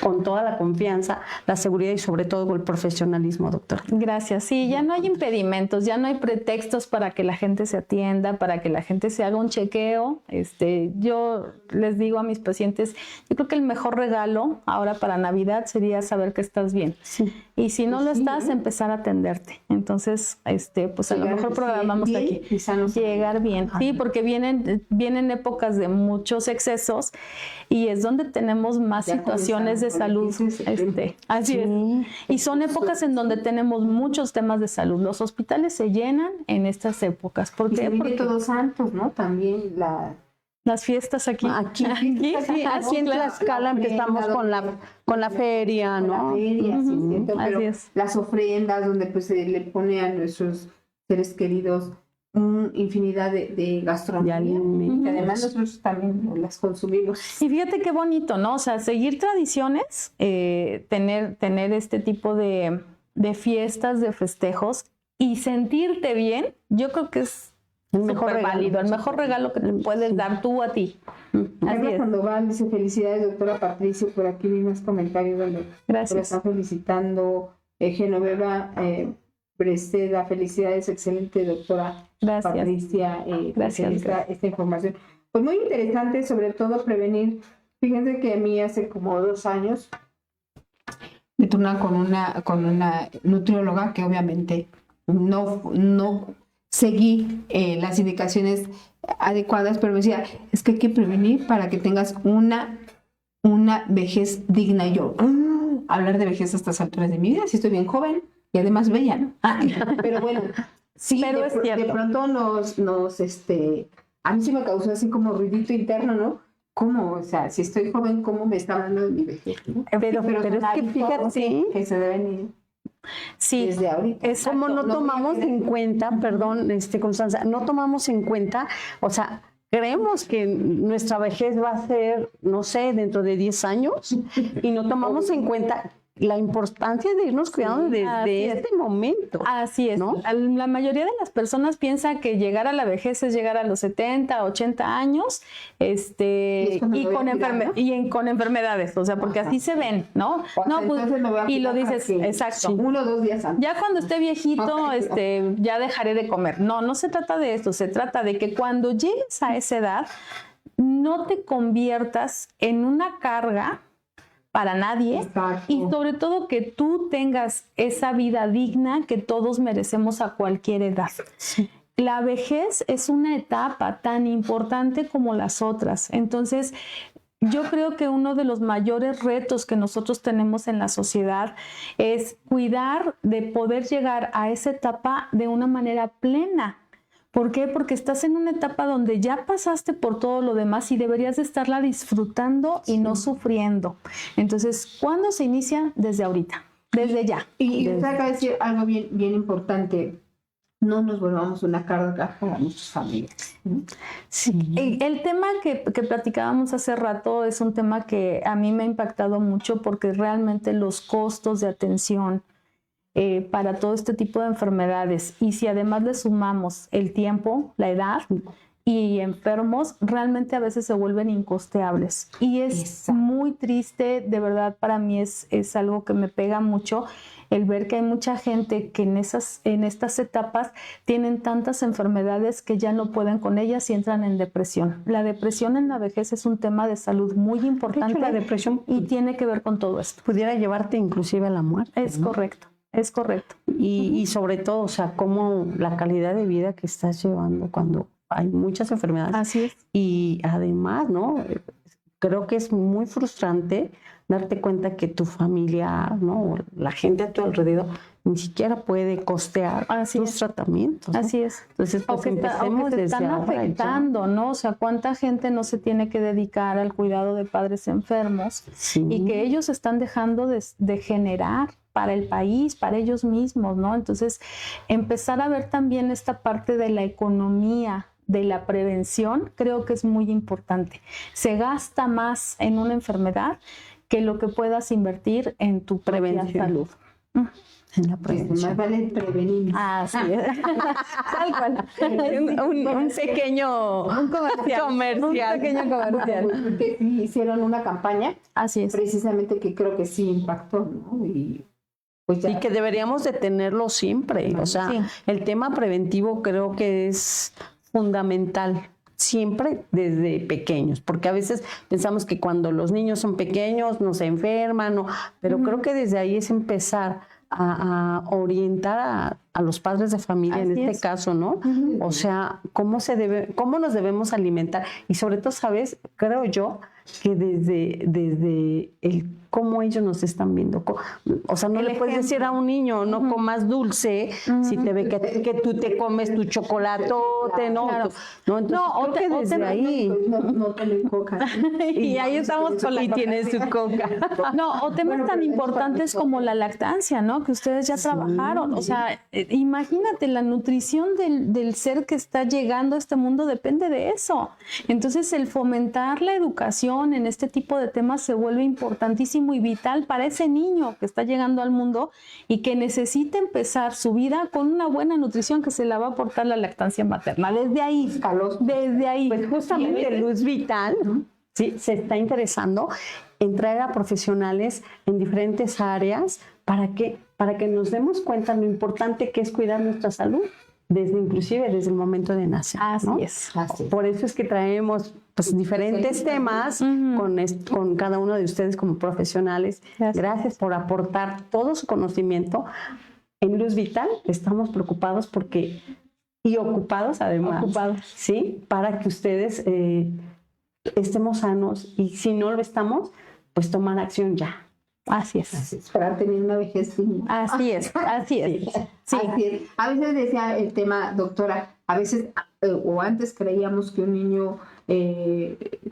Con toda la confianza, la seguridad y sobre todo el profesionalismo, doctora. Gracias. Sí, ya no hay impedimentos, ya no hay pretextos para que la gente se atienda, para que la gente se haga un chequeo. Yo les digo a mis pacientes, yo creo que el mejor regalo ahora para Navidad sería saber que estás bien. Sí. Y si no lo estás, empezar a atenderte. Entonces, pues a lo mejor programamos aquí. Llegar bien. Sí, porque vienen épocas de muchos excesos y es donde tenemos más situaciones de salud. Así es. Y son épocas en donde tenemos muchos temas de salud. Los hospitales se llenan en estas épocas. ¿Por qué? Porque Todos Santos, ¿no? También las fiestas aquí. Aquí en Tlaxcala empezamos con la feria, ¿no? La feria, sí, pero las ofrendas donde pues se le pone a nuestros seres queridos infinidad de gastronomía, que además nosotros también las consumimos. Y fíjate qué bonito, ¿no? O sea, seguir tradiciones, tener este tipo de fiestas, de festejos y sentirte bien, yo creo que es el mejor válido, el mejor regalo que te puedes dar tú a ti. Carla Sandoval dice: felicidades, doctora Patricio. Por aquí vi más comentarios donde la están felicitando. Genoveva Breceda, felicidades, excelente doctora. Gracias. Patricia, gracias. Esta información. Pues muy interesante, sobre todo prevenir. Fíjense que a mí hace como 2 años me turnaron con una nutrióloga que obviamente no seguí las indicaciones adecuadas, pero me decía, es que hay que prevenir para que tengas una vejez digna. Y yo, hablar de vejez a estas alturas de mi vida, si estoy bien joven y además bella, ¿no? Pero bueno, sí, pero de pronto a mí sí me causó así como ruidito interno, ¿no? ¿Cómo? O sea, si estoy joven, ¿cómo me está hablando de mi vejez? ¿No? Pero es que fíjate que se deben ir. Sí, desde ahorita. Es como no tomamos en cuenta, perdón, Constanza, no tomamos en cuenta, o sea, creemos que nuestra vejez va a ser, no sé, dentro de 10 años y no tomamos en cuenta la importancia de irnos cuidando desde este momento. Así es, ¿no? La mayoría de las personas piensa que llegar a la vejez es llegar a los 70, 80 años, con enfermedades, o sea, porque así se ven, ¿no? No, pues, y lo dices, exacto. 1 o 2 días antes. Ya cuando esté viejito, ya dejaré de comer. No se trata de esto, se trata de que cuando llegues a esa edad, no te conviertas en una carga para nadie. Exacto. Y sobre todo que tú tengas esa vida digna que todos merecemos a cualquier edad. Sí. La vejez es una etapa tan importante como las otras. Entonces, Yo creo que uno de los mayores retos que nosotros tenemos en la sociedad es cuidar de poder llegar a esa etapa de una manera plena. ¿Por qué? Porque estás en una etapa donde ya pasaste por todo lo demás y deberías de estarla disfrutando y no sufriendo. Entonces, ¿cuándo se inicia? Desde ahorita, desde ya. Y usted acaba de decir algo bien importante. No nos volvamos una carga para nuestras familias. Sí. El tema que platicábamos hace rato es un tema que a mí me ha impactado mucho porque realmente los costos de atención para todo este tipo de enfermedades, y si además le sumamos el tiempo, la edad y enfermos, realmente a veces se vuelven incosteables. Y es muy triste, de verdad, para mí es algo que me pega mucho, el ver que hay mucha gente que en estas etapas tienen tantas enfermedades que ya no pueden con ellas y entran en depresión. La depresión en la vejez es un tema de salud muy importante. De hecho, la depresión y tiene que ver con todo esto. pudiera llevarte inclusive a la muerte. Es correcto, es correcto. Y sobre todo, o sea, cómo la calidad de vida que estás llevando cuando hay muchas enfermedades. Así es. Y además, ¿no? Creo que es muy frustrante darte cuenta que tu familia, ¿no? La gente a tu alrededor ni siquiera puede costear tus tratamientos, ¿no? Así es. Entonces, pues, o que te desde están ahora afectando, ¿no? O sea, ¿cuánta gente no se tiene que dedicar al cuidado de padres enfermos? Sí. Y que ellos están dejando de generar para el país, para ellos mismos, ¿no? Entonces, empezar a ver también esta parte de la economía, de la prevención, creo que es muy importante. Se gasta más en una enfermedad que lo que puedas invertir en tu propia salud. En la prevención. Más vale prevenir. Así es. Tal cual. un pequeño comercial. Un pequeño comercial. Porque hicieron una campaña, Así es. precisamente, que creo que sí impactó, ¿no? Y pues ya. Y que deberíamos de tenerlo siempre. O sea, Sí. el tema preventivo creo que es fundamental. Siempre desde pequeños, porque a veces pensamos que cuando los niños son pequeños no se enferman, ¿no? Pero creo que desde ahí es empezar a orientar a los padres de familia, Así en este es. caso, ¿no? O sea, cómo nos debemos alimentar. Y sobre todo, ¿sabes? Creo yo que desde el cómo ellos nos están viendo. O sea, no El le puedes ejemplo. decir a un niño, no comas dulce, si te ve que tú te comes tu chocolatote, ¿no? Claro. No, entonces, No, creo que desde ahí. No tomen coca. Y ahí estamos con la Y tiene su coca. No, o temas tan importantes como la lactancia, ¿no? Que ustedes ya trabajaron. O sea, imagínate, la nutrición del ser que está llegando a este mundo depende de eso. Entonces, el fomentar la educación en este tipo de temas se vuelve importantísimo y vital para ese niño que está llegando al mundo y que necesita empezar su vida con una buena nutrición que se la va a aportar la lactancia materna. Desde ahí, desde ahí. Pues justamente Luz Vital sí, se está interesando en traer a profesionales en diferentes áreas para que nos demos cuenta lo importante que es cuidar nuestra salud, inclusive desde el momento de nacer. Así ¿no? es. Por eso es que traemos pues, diferentes temas con cada uno de ustedes como profesionales. Gracias por aportar todo su conocimiento. En Luz Vital estamos preocupados y ocupados además, ¿sí? Para que ustedes estemos sanos y si no lo estamos, pues tomar acción ya. Así es. Para tener una vejez digna. Así es, así es. Sí. Así es. A veces decía el tema, doctora, a veces o antes creíamos que un niño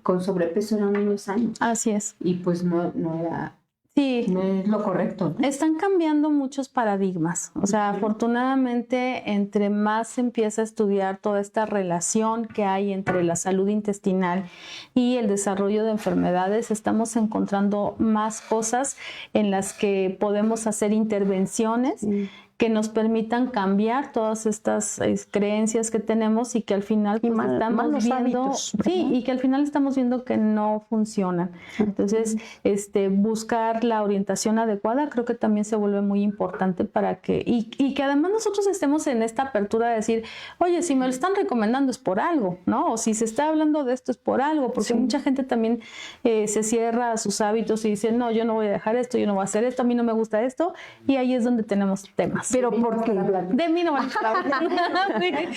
con sobrepeso era un niño sano. Así es. Y pues no era. Sí. No es lo correcto, ¿no? Están cambiando muchos paradigmas. O sea, afortunadamente, entre más se empieza a estudiar toda esta relación que hay entre la salud intestinal y el desarrollo de enfermedades, estamos encontrando más cosas en las que podemos hacer intervenciones que nos permitan cambiar todas estas creencias que tenemos y que al final pues, estamos viendo, hábitos, y que al final estamos viendo que no funcionan. Entonces, buscar la orientación adecuada creo que también se vuelve muy importante para que y que además nosotros estemos en esta apertura de decir, oye, si me lo están recomendando es por algo, ¿no? O si se está hablando de esto es por algo, porque mucha gente también se cierra a sus hábitos y dice, no, yo no voy a dejar esto, yo no voy a hacer esto, a mí no me gusta esto, y ahí es donde tenemos temas. Pero porque de mí no van a hablar.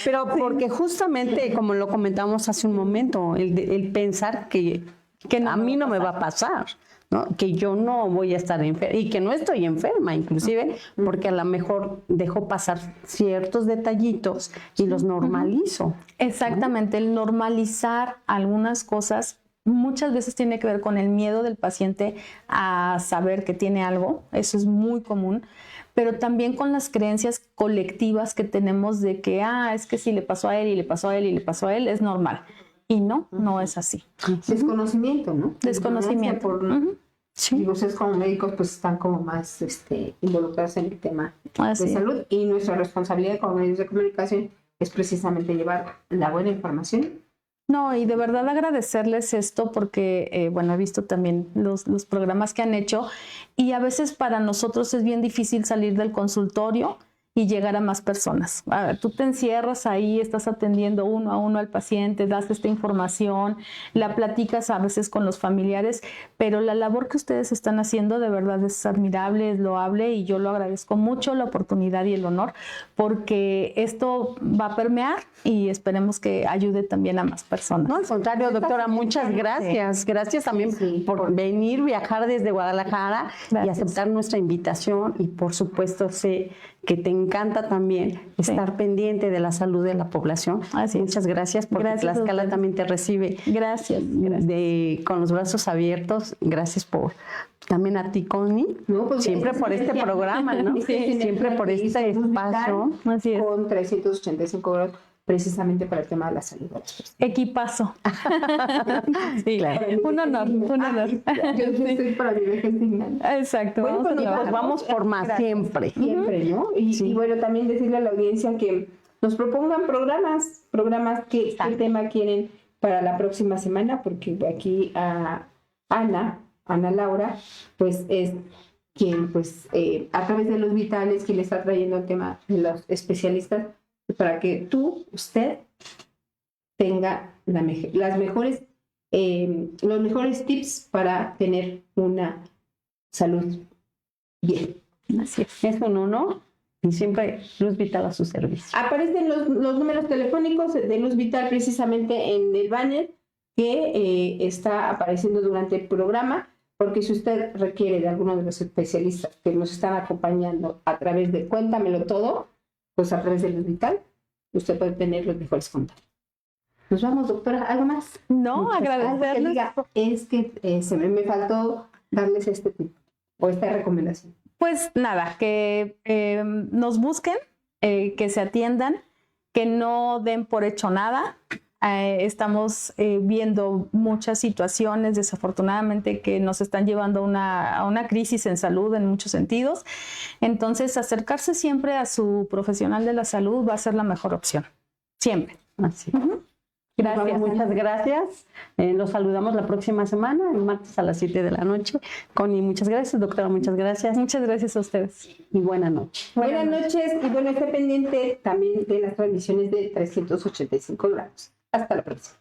Pero porque justamente, como lo comentamos hace un momento, el pensar que Que no a me mí va a no me va a pasar, ¿no? Que yo no voy a estar enferma y que no estoy enferma, inclusive, porque a lo mejor dejo pasar ciertos detallitos y los normalizo. Exactamente, el normalizar algunas cosas muchas veces tiene que ver con el miedo del paciente a saber que tiene algo, eso es muy común, pero también con las creencias colectivas que tenemos de que, es que si le pasó a él y le pasó a él y le pasó a él, es normal. Y no, no es así. Desconocimiento, ¿no? Desconocimiento. Por, Sí. digo, ustedes como médicos pues están como más involucrados en el tema Así de es. salud, y nuestra responsabilidad como medios de comunicación es precisamente llevar la buena información. No, y de verdad agradecerles esto porque, bueno, he visto también los programas que han hecho y a veces para nosotros es bien difícil salir del consultorio y llegar a más personas. Tú te encierras ahí, estás atendiendo uno a uno al paciente, das esta información, la platicas a veces con los familiares, pero la labor que ustedes están haciendo de verdad es admirable, es loable y yo lo agradezco mucho, la oportunidad y el honor, porque esto va a permear y esperemos que ayude también a más personas. No, al contrario, doctora, muchas gracias. Gracias también por venir, viajar desde Guadalajara y aceptar nuestra invitación. Y por supuesto, sé que te encanta también estar pendiente de la salud de la población. Muchas gracias, porque Tlaxcala también te recibe. Gracias. Con los brazos abiertos. Gracias por también a ti, Connie, pues, siempre por este programa, ¿no? Siempre por este espacio. Así es. Con 385 euros precisamente para el tema de la salud de las personas. Equipazo. Sí, claro. Un honor, un honor. Yo estoy para mi vejez digna. Exacto. Bueno, pues vamos por más. Gracias. Siempre, ¿no? Y bueno, también decirle a la audiencia que nos propongan programas qué tema quieren para la próxima semana, porque aquí a Ana Laura, pues es quien, pues, a través de los vitales, quien le está trayendo el tema de los especialistas, para que usted tenga los mejores tips para tener una salud bien. Así es. Es un honor y siempre Luz Vital a su servicio. Aparecen los números telefónicos de Luz Vital precisamente en el banner que está apareciendo durante el programa, porque si usted requiere de alguno de los especialistas que nos están acompañando a través de Cuéntamelo Todo, pues a través de Luz Vital, usted puede tener los mejores contactos. Nos vamos, doctora, ¿algo más? No, agradecerles. Es que se me faltó darles este tip o esta recomendación. Pues nada, que nos busquen, que se atiendan, que no den por hecho nada. Estamos viendo muchas situaciones, desafortunadamente, que nos están llevando a una crisis en salud en muchos sentidos. Entonces, acercarse siempre a su profesional de la salud va a ser la mejor opción. Siempre. Así. Gracias. Muchas gracias. Los saludamos la próxima semana, el martes a las 7 de la noche. Connie, muchas gracias. Doctora, muchas gracias. Muchas gracias a ustedes. Y buenas noches. Buenas noches. Y bueno, esté pendiente también de las transmisiones de 385 grados. Hasta la próxima.